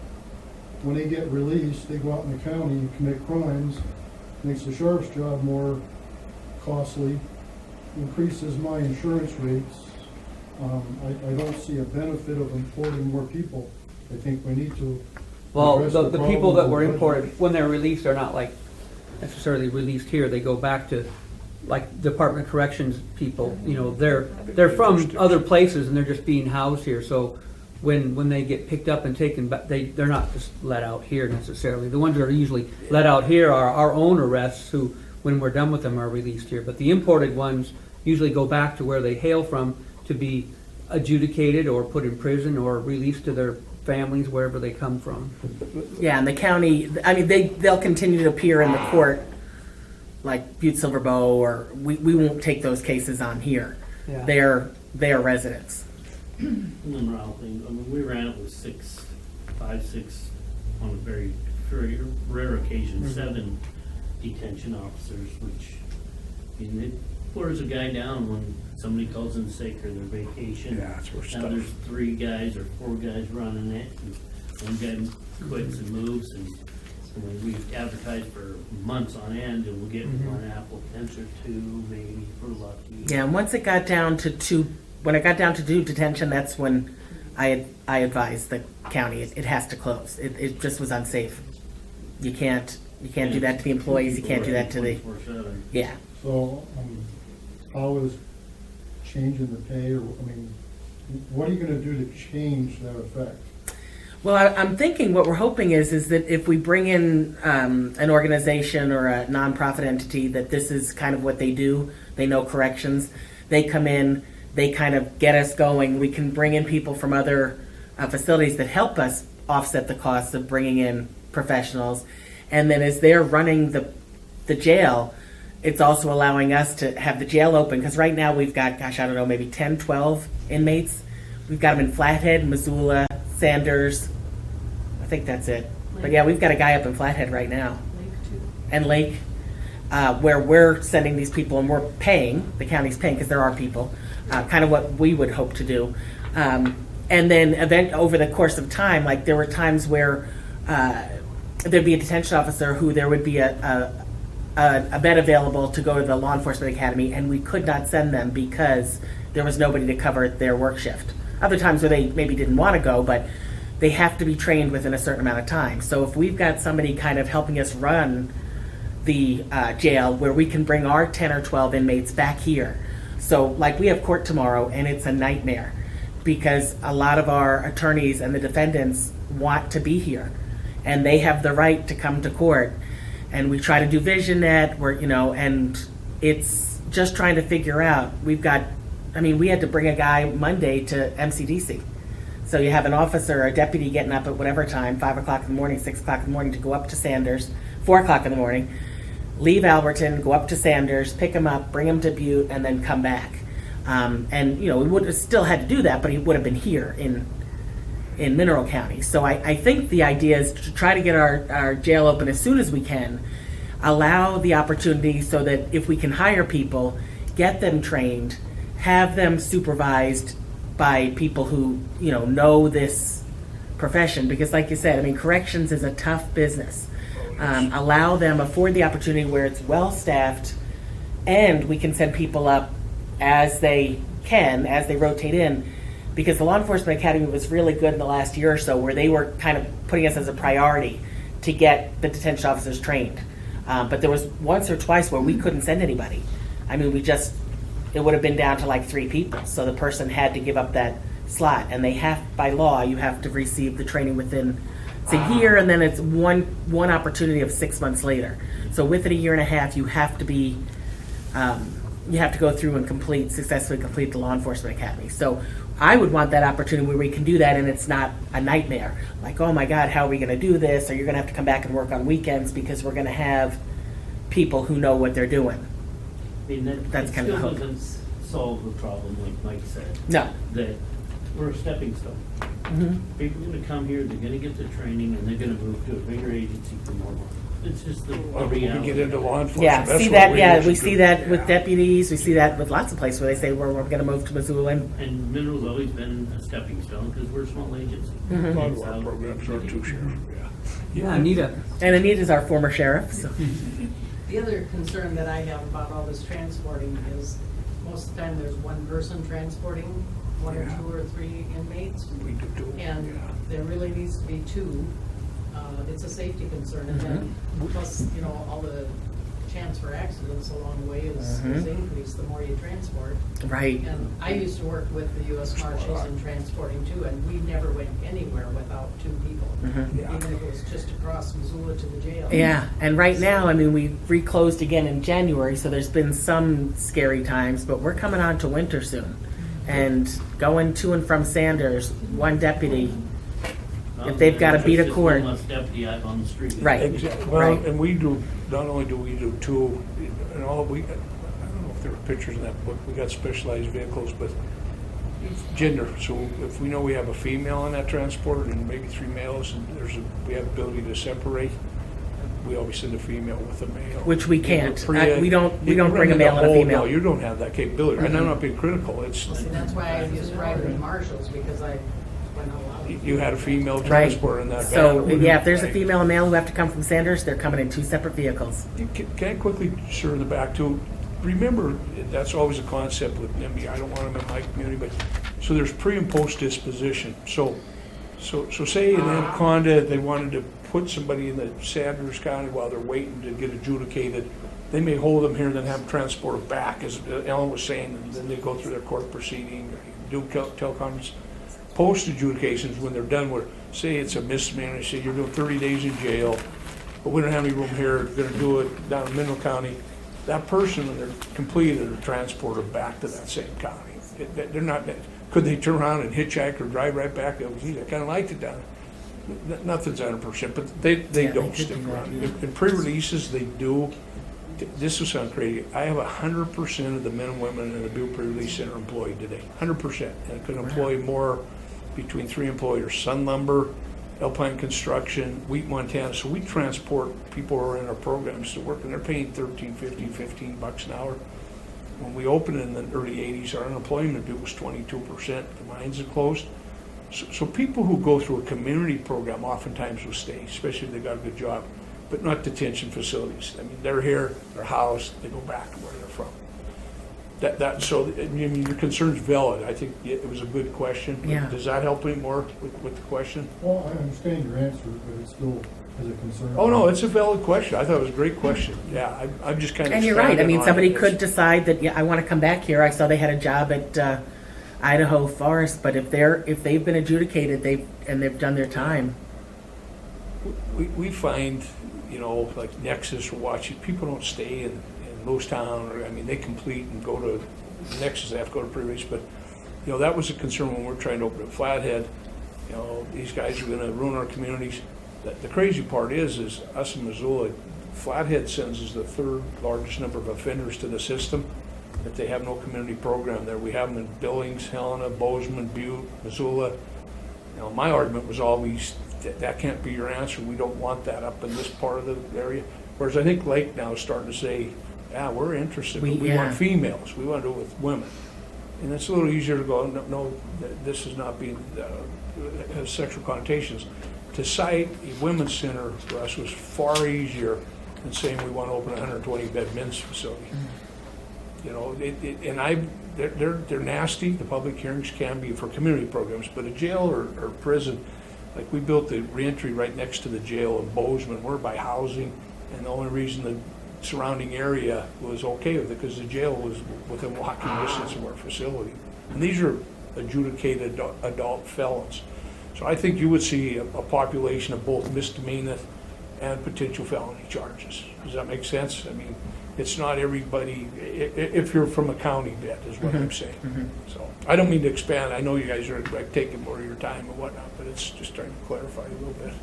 When they get released, they go out in the county and commit crimes, makes the sheriff's job more costly, increases my insurance rates. I don't see a benefit of importing more people. I think we need to. Well, address the people that were problem. imported, when they're released, are not like necessarily released here. They go back to like Department of Corrections people. They're from other places and they're just being housed here. So when they get picked up and taken back, they're not just let out here necessarily. The ones that are usually let out here are our own arrests who, when we're done with them, are released here. But the imported ones usually go back to where they hail from to be adjudicated or put in prison or released to their families wherever they come from. Yeah, and the county, I mean, they'll continue to appear in the court, like Butte Silver Bow, or we won't take those cases on here. Yeah. They're residents. And the morale thing, I mean, we ran it with 5, 6, on a very rare occasion, 7 detention officers, which, I mean, it pours a guy down when somebody calls in sick or their vacation. Yeah, that's worse Now stuff. there's 3 guys or 4 guys running it, and one guy quits and moves, and I mean, we advertise for months on end, and we'll get one applicant or 2, maybe, if we're lucky. Yeah, and once it got down to 2, when it got down to 2 detention, that's when I advised the county it has to close. It just was unsafe. You can't do that to the employees. You can't do that to the 24/7. yeah. So, how is changing the pay, or, I mean, what are you gonna do to change that effect? Well, I'm thinking what we're hoping is that if we bring in an organization or a nonprofit entity, that this is kind of what they do. They know corrections. They come in, they kind of get us going. We can bring in people from other facilities that help us offset the costs of bringing in professionals. And then as they're running the jail, it's also allowing us to have the jail open. Because right now we've got, gosh, I don't know, maybe 10, 12 inmates. We've got them in Flathead, Missoula, Sanders. I think that's it. But yeah, we've got a guy up in Flathead right now. Lake too. And Lake, where we're sending these people and we're paying, the county's paying because there are people, kind of what we would hope to do. And then over the course of time, like there were times where there'd be a detention officer who there would be a a bed available to go to the law enforcement academy, and we could not send them because there was nobody to cover their work shift. Other times where they maybe didn't want to go, but they have to be trained within a certain amount of time. So if we've got somebody kind of helping us run the jail where we can bring our 10 or 12 inmates back here. So like we have court tomorrow, and it's a nightmare because a lot of our attorneys and the defendants want to be here, and they have the right to come to court. And we try to do vision net, and it's just trying to figure out. We had to bring a guy Monday to MCDC. So you have an officer or a deputy getting up at whatever time, 5 o'clock in the morning, 6 o'clock in the morning, to go up to Sanders, 4 o'clock in the morning, leave Alberton, go up to Sanders, pick him up, bring him to Butte, and then come back. We would have still had to do that, but he would have been here in Mineral County. So I think the idea is to try to get our jail open as soon as we can, allow the opportunity so that if we can hire people, get them trained, have them supervised by people who, know this profession. Because like you said, corrections is a tough business. Allow them, afford the opportunity where it's well-staffed, and we can send people up as they rotate in. Because the Law Enforcement Academy was really good in the last year or so, where they were kind of putting us as a priority to get the detention officers trained. But there was once or twice where we couldn't send anybody. It would have been down to like 3 people. So the person had to give up that slot. And by law, you have to receive the training within, it's a year, and then it's one opportunity of 6 months later. So within a year and a half, you have to go through and successfully complete the Law Enforcement Academy. So I would want that opportunity where we can do that, and it's not a nightmare. Like, oh my God, how are we going to do this? Or you're going to have to come back and work on weekends because we're going to have people who know what they're doing. That's kind of the hope. It still doesn't solve the problem, like Mike said. No. That we're a stepping stone. Mm-hmm. People are going to come here, they're going to get the training, and they're going to move to a bigger agency for more money. It's just the When we reality. get into law enforcement. Yeah, that's see what that. we Yeah, usually we see do. that with Yeah. deputies. We see that with lots of places where they say we're going to move to Missoula. And Mineral's always been a stepping stone because we're a small agency. A lot of It's our how programs are too, Sheriff, yeah. Yeah, Anita. And Anita's our former sheriff. So. The other concern that I have about all this transporting is most of the time there's one person transporting 1 or 2 or 3 inmates. We do too, And yeah. there really needs to be 2. It's a safety concern. And then plus, all the chance for accidents along the way is increased the more you transport. Right. And I used to work with the U.S. Marshals in transporting too, and we never went anywhere without 2 people. Yeah. Even if it was just across Missoula to the jail. Yeah, and right now, we reclosed again in January, so there's been some scary times, but we're coming on to winter soon. And going to and from Sanders, 1 deputy, if they've got to beat a Just court. one less deputy out on the street. Right. Exactly. Well, Right. and we do, not only do we do 2, and I don't know if there are pictures in that book, we got specialized vehicles, but gender, so if we know we have a female on that transport and maybe 3 males, and we have ability to separate, we always send a female with a male. Which we can't. Yeah, We don't you bring a run male the and a whole- female. No, you don't have that capability, and I'm not being critical, it's, Well, see, that's why I used to ride with Marshals, because I went allowed. you had a female Right. transport in that van. So, it wouldn't- yeah, if there's a right. female and male who have to come from Sanders, they're coming in 2 separate vehicles. Can I quickly, sir, in the back too, remember, that's always a concept with NIMBY, I don't want them in my community, but, so there's pre and post disposition. So say in Anaconda, they wanted to put somebody in the Sanders County while they're waiting to get adjudicated, they may hold them here and then have them transported back, as Ellen was saying, and then they go through their court proceeding, do teleconference. Post adjudications, when they're done with, say it's a misdemeanor, say you're doing 30 days in jail, but we don't have any room here, gonna do it down in Mineral County. That person, when they're completed, are transported back to that same county. They're not, could they turn around and hitchhike or drive right back? Oh, geez, I kinda liked it down there. Nothing's 100%, but they Yeah, don't they could stick do that, around. yeah. In pre-releases, they do. This will sound crazy. I have 100% of the men and women in the Butte Pre-Release Center employed today. 100%. And I could employ more between 3 employers: Sun Lumber, Alpine Construction, Wheat, Montana. So we transport people who are in our programs to work, and they're paying $13, $15 an hour. When we opened in the early 80s, our unemployment Butte was 22%. The mines had closed. So people who go through a community program oftentimes will stay, especially if they got a good job. but not detention facilities. I mean, they're here, they're housed, they go back to where they're from. So, I mean, your concern's valid. I think it was a good question. Yeah. Does that help any more with the question? Well, I understand your answer, but it still is a concern. Oh, no, it's a valid question. I thought it was a great question. Yeah, I'm just kind of. And you're right. I mean, standing on somebody it. could decide that, yeah, I want to come back here. I saw they had a job at Idaho Forest, but if they've been adjudicated, they've done their time. We find, like Nexus or Watchy, people don't stay in Lewistown, or, I mean, they complete and go to Nexus, they have to go to Prairie Ridge, but, that was a concern when we're trying to open a Flathead. These guys are gonna ruin our communities. The crazy part is us in Missoula, Flathead sends us the third largest number of offenders to the system, that they have no community program there. We have them in Billings, Helena, Bozeman, Butte, Missoula. My argument was always, that can't be your answer. We don't want that up in this part of the area. Whereas I think Lake now is starting to say, yeah, we're interested, but we want females. We want to do it with women. And it's a little easier to go, no, this is not being, has sexual connotations. To cite a women's center for us was far easier than saying we want to open a 120-bed men's facility. They're nasty. The public hearings can be for community programs, but a jail or prison, like we built the reentry right next to the jail in Bozeman. We're by housing, and the only reason the surrounding area was okay with it because the jail was within walking distance of our facility. And these are adjudicated adult felons. So I think you would see a population of both misdemeanor and potential felony charges. Does that make sense? I mean, it's not everybody, if you're from a county bit, is what I'm saying. So I don't mean to expand. I know you guys are like taking more of your time and whatnot, but it's just trying to clarify a little bit.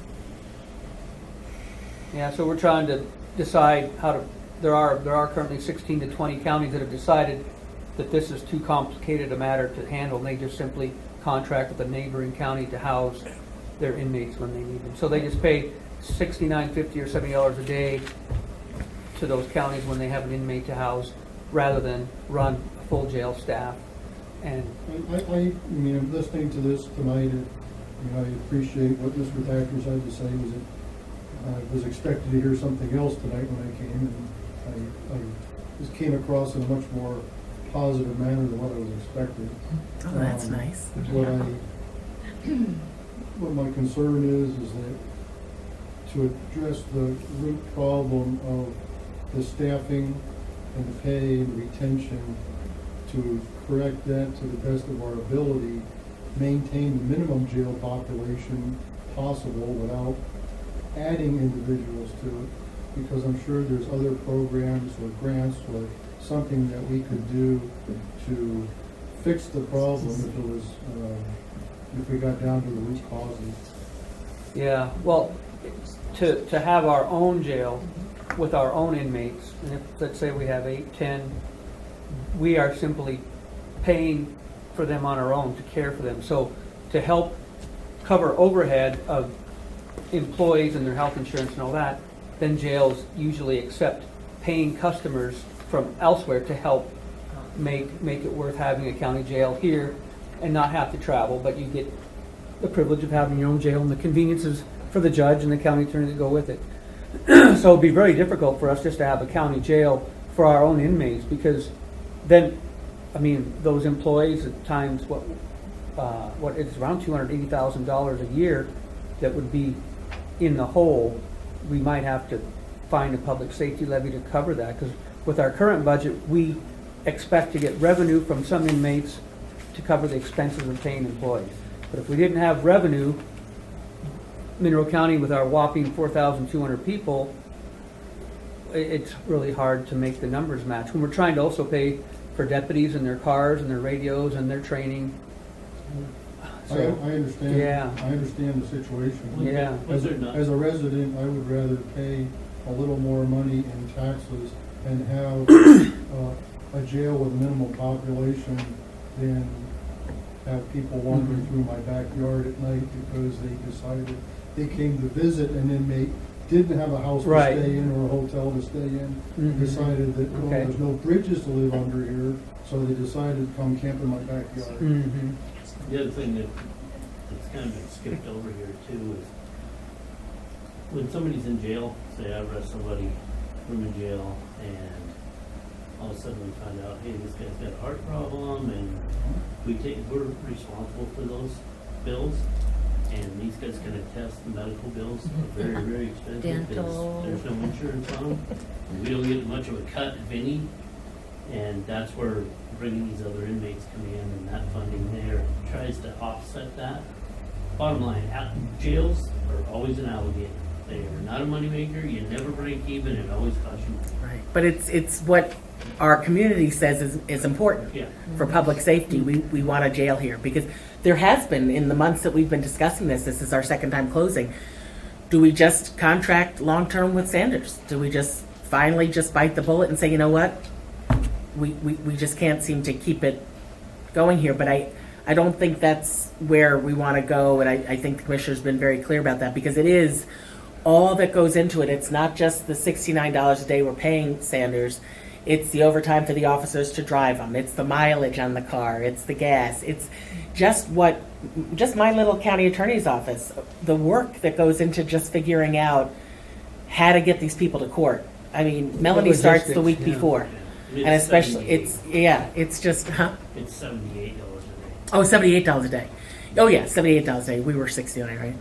Yeah, so we're trying to decide there are currently 16 to 20 counties that have decided that this is too complicated a matter to handle, and they just simply contract with a neighboring county to house their inmates when they need them. So they just pay $69.50 or $70 a day to those counties when they have an inmate to house, rather than run a full jail staff. And I mean, I'm listening to this tonight, and I appreciate what Mr. Thatcher had to say. I was expected to hear something else tonight when I came, and I just came across in a much more positive manner than what I was expecting. Oh, that's nice. What my concern is that to address the root problem of the staffing and the pay and the retention, to correct that to the best of our ability, maintain the minimum jail population possible without adding individuals to it, because I'm sure there's other programs or grants or something that we could do to fix the problem if we got down to the root causes. yeah, well, to have our own jail with our own inmates, and if, let's say we have 8, 10, we are simply paying for them on our own to care for them. So to help cover overhead of employees and their health insurance and all that, then jails usually accept paying customers from elsewhere to help make it worth having a county jail here and not have to travel, but you get the privilege of having your own jail and the conveniences for the judge and the county attorney that go with it. So it'd be very difficult for us just to have a county jail for our own inmates, because then, I mean, those employees at times, what it's around $280,000 a year that would be in the hole. We might have to find a public safety levy to cover that, because with our current budget, we expect to get revenue from some inmates to cover the expenses of paying employees. But if we didn't have revenue, Mineral County, with our whopping 4,200 people, it's really hard to make the numbers match. When we're trying to also pay for deputies and their cars and their radios and their training. I understand. Yeah. I understand the situation. Yeah. As a resident, I would rather pay a little more money in taxes and have a jail with a minimal population than have people wandering through my backyard at night because they decided they came to visit an inmate, didn't have a house to stay in or a hotel to stay in, decided that there's no bridges to live under here, so they decided to come camp in my backyard. The other thing that's kind of been skipped over here too is when somebody's in jail, say I arrest somebody from the jail and all of a sudden we find out, hey, this guy's got a heart problem, and we're responsible for those bills. And these guys can attest the medical bills are very, very expensive. Dental. There's no insurance on them. And we don't get much of a cut, if any. And that's where bringing these other inmates come in, and that funding there tries to offset that. Bottom line, jails are always an alligator. They are not a moneymaker. You never break even. It always costs you more. Right. But it's what our community says is important. Yeah. For public safety. We want a jail here because there has been, in the months that we've been discussing this is our second time closing. Do we just contract long-term with Sanders? Do we just finally just bite the bullet and say, you know what? We just can't seem to keep it going here. But I don't think that's where we want to go. And I think the commissioner's been very clear about that because it is all that goes into it. It's not just the $69 a day we're paying Sanders. It's the overtime for the officers to drive them. It's the mileage on the car. It's the gas. It's just my little county attorney's office, the work that goes into just figuring out how to get these people to court. I mean, Melanie starts the week before. Yeah. And especially, it's just, It's $78 a day. Oh, $78 a day. Oh, yeah, $78 a day. We were 69, right?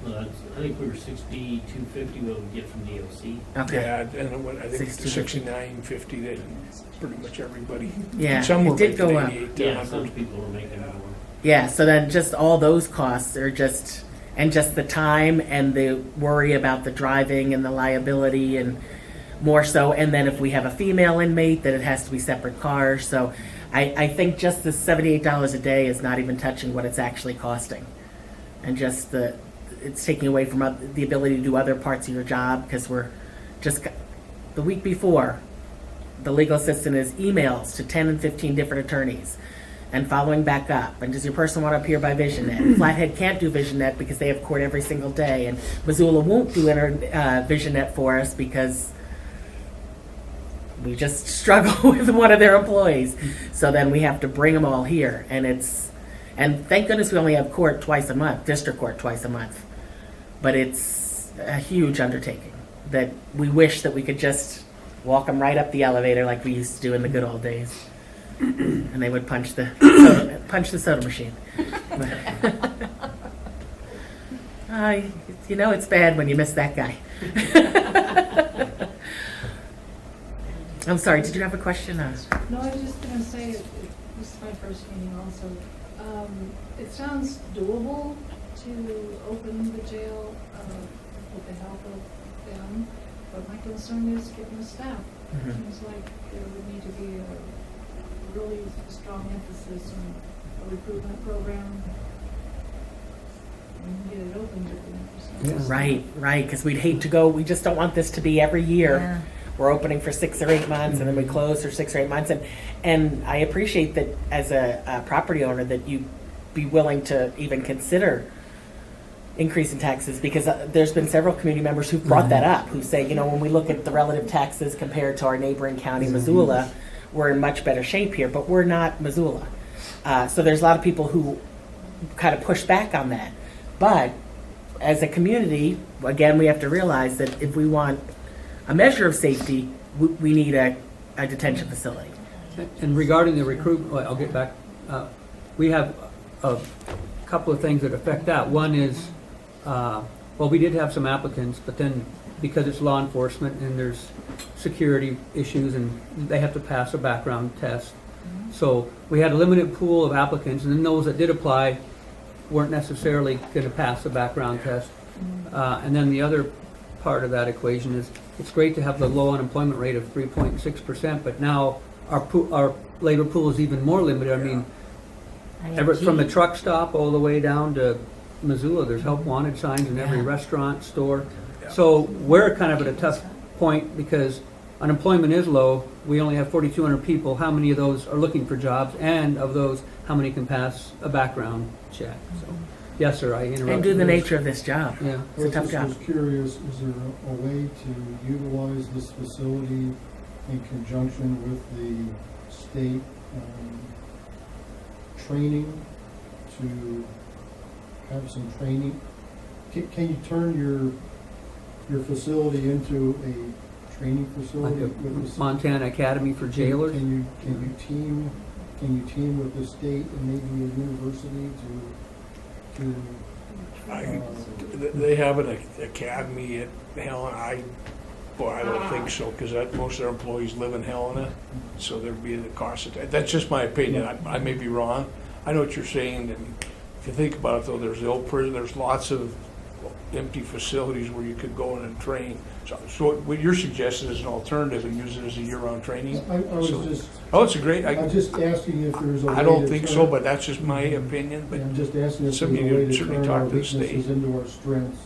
Well, I think we were 62.50 what we get from DOC. Okay. Yeah, and I think it's 62.50. $69.50 that pretty much everybody. Yeah, Some were it did making go up. 88 to Yeah, 100. some people were making more. Yeah, so then just all those costs are just the time and the worry about the driving and the liability and more so. And then if we have a female inmate, then it has to be separate cars. So I think just the $78 a day is not even touching what it's actually costing. And just it's taking away from the ability to do other parts of your job because we're just, the week before, the legal assistant is emails to 10 and 15 different attorneys and following back up. And does your person want to appear by VisionNet? Flathead can't do VisionNet because they have court every single day. And Missoula won't do VisionNet for us because we just struggle with one of their employees. So then we have to bring them all here. And thank goodness we only have court twice a month, district court twice a month. But it's a huge undertaking that we wish that we could just walk them right up the elevator like we used to do in the good old days. And they would punch the soda machine. It's bad when you miss that guy. I'm sorry, did you have a question? No, I was just gonna say, this is my first meeting also. It sounds doable to open the jail with the help of them, but my concern is getting the staff. Mhm. Seems like there would need to be a really strong emphasis on a recruitment program. And get it open to them. Right, because we'd hate to go, we just don't want this to be every year. We're opening for 6 or 8 months and then we close for 6 or 8 months. And I appreciate that as a property owner that you be willing to even consider increase in taxes because there's been several community members who've brought that up, who say, when we look at the relative taxes compared to our neighboring county, Missoula, we're in much better shape here, but we're not Missoula. So there's a lot of people who kind of push back on that. But as a community, again, we have to realize that if we want a measure of safety, we need a detention facility. And regarding the recruitment, I'll get back. We have a couple of things that affect that. One is, we did have some applicants, but then because it's law enforcement and there's security issues and they have to pass a background test. So we had a limited pool of applicants, and then those that did apply weren't necessarily going to pass the background test. And then the other part of that equation is it's great to have the low unemployment rate of 3.6%, but now our labor pool is even more limited. I mean, from the truck stop all the way down to Missoula, there's help wanted signs in every restaurant, store. So we're kind of at a tough point because unemployment is low. We only have 4,200 people. How many of those are looking for jobs? And of those, how many can pass a background check? So, yes, sir, I interrupted. And do the nature of this job. Yeah. It's a tough I job. was curious, is there a way to utilize this facility in conjunction with the state training to have some training? Can you turn your your facility into a training facility Like with a the Montana Academy for jailers? Can you team with the state and maybe a university They have an academy at Helena. I don't think so, because most of their employees live in Helena, so there'd be the cost of that. That's just my opinion. I may be wrong. I know what you're saying, and if you think about it, though, there's the old prison, there's lots of empty facilities where you could go in and train. So what you're suggesting is an alternative and use it as a year-round training? I was just, Oh, it's a great, I'm just asking if there's a way I don't to think turn- so, but that's just my opinion, but I'm just asking if there's a somebody way to to certainly turn our talk to the state. weaknesses into our strengths.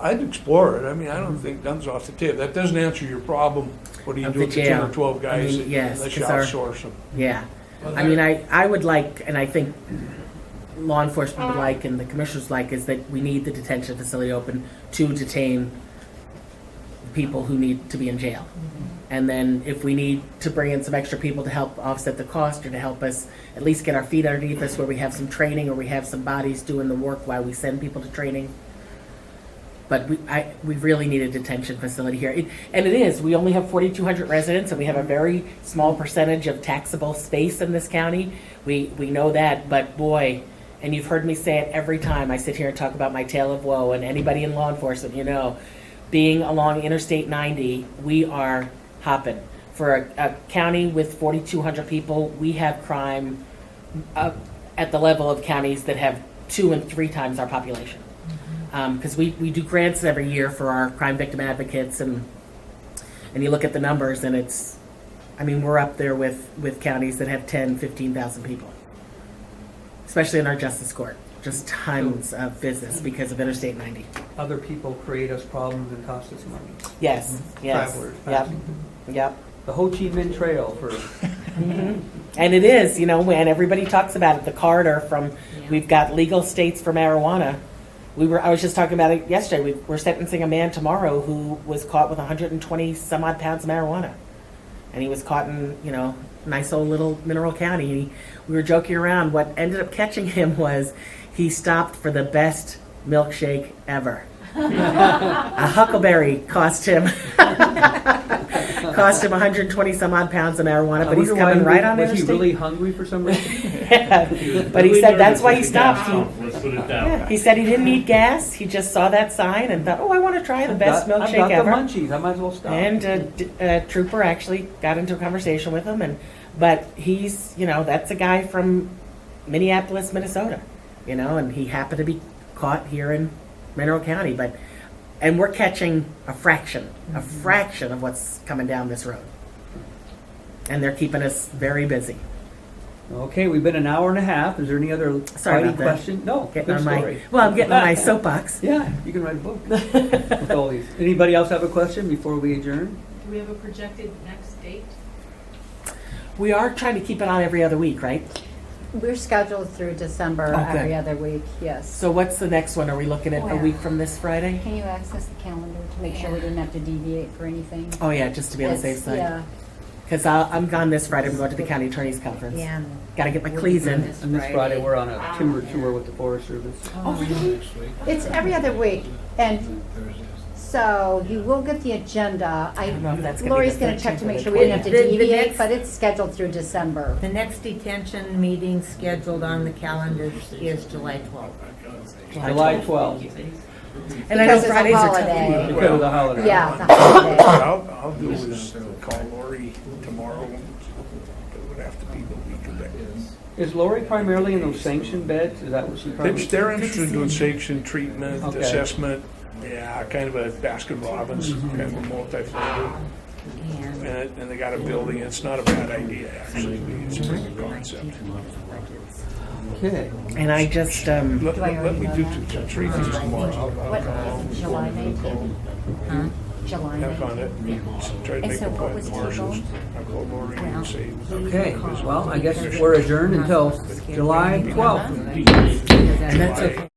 I'd explore it. I mean, I don't think none's off the table. That doesn't answer your problem. What do you Of do the with the 10 jail. or 12 guys I mean, yes, unless you 'cause our- outsource them? Yeah. Well, I mean, I would like, and I think law enforcement would like, and the commissioners like, is that we need the detention facility open to detain people who need to be in jail. And then if we need to bring in some extra people to help offset the cost or to help us at least get our feet underneath us where we have some training or we have some bodies doing the work while we send people to training. But we really need a detention facility here. And it is, we only have 4,200 residents and we have a very small percentage of taxable space in this county. We know that, but boy, and you've heard me say it every time I sit here and talk about my tale of woe, and anybody in law enforcement, you know, being along Interstate 90, we are hopping. For a county with 4,200 people, we have crime at the level of counties that have 2 and 3 times our population. Because we do grants every year for our crime victim advocates, and you look at the numbers, and it's, I mean, we're up there with counties that have 10, 15,000 people, especially in our justice court. Just tons of business because of Interstate 90. Other people create us problems and cost us money. Yes, yes. Travelers Yep, passing. yep. The Ho Chi Minh Trail for, And it is, you know, and everybody talks about it, the corridor from, we've got legal states for marijuana. I was just talking about it yesterday. We're sentencing a man tomorrow who was caught with 120 some odd pounds of marijuana. And he was caught in, you know, nice old little Mineral County. We were joking around. What ended up catching him was he stopped for the best milkshake ever. A Huckleberry cost him 120 some odd pounds of marijuana, I but he's wonder why coming right on was he interstate. really hungry for some reason? Yeah. But he said that's why he stopped. Let's put it that Yeah, way. he said he didn't need gas. He just saw that sign and thought, oh, I want to try the best I've milkshake got ever. the munchies, I might as well stop. And a trooper actually got into a conversation with him, but he's, you know, that's a guy from Minneapolis, Minnesota, you know, and he happened to be caught here in Mineral County, and we're catching a fraction of what's coming down this road, and they're keeping us very busy. Okay, we've been an hour and a half. Is there any other Sorry fighting about that. question? No, Getting good on my, story. well, I'm getting on my soapbox. Yeah, you can write a book with all these. Anybody else have a question before we adjourn? Do we have a projected next date? We are trying to keep it on every other week, right? We're scheduled through December Oh, good. every other week, yes. So what's the next one? Are we looking at a Where? week from this Friday? Can you access the calendar to make sure we didn't have to deviate for anything? Oh yeah, just to be on the safe side. Yeah. Because I'm gone this Friday. I'm going to the county attorney's conference. Yeah. Got to get my cleats in. And this Friday, we're on a timber tour with the Forest Service. Oh really? Next week. It's every other week, and Thursdays. so you will get the agenda. I don't know if that's gonna be Lori's the gonna check 13th to or make the sure we didn't have to 20th. The deviate, next- but it's scheduled through December. The next detention meeting scheduled on the calendar is July 12th. July 12th, And I know Because it's a Fridays are tough. holiday. because of the holiday. Yeah, the holiday. What I'll do is call Laurie tomorrow. It would have to be the week of that. Is Lori primarily in those sanctioned beds? Is that what she probably? They're interested in doing sanction, treatment, Okay. assessment. Yeah, kind of a Baskin Robbins, kind of a multi-flavor. And they got a building. It's not a bad idea, actually. It's a pretty good concept. Okay. And I just Let me do 3 things tomorrow. What, July 19th? Huh? July Have on 19th. it. Try to And make so a what point was with the marshals. tabled? I'll call Laurie and say. Okay, well, I guess we're adjourned until July 12th. and that's okay.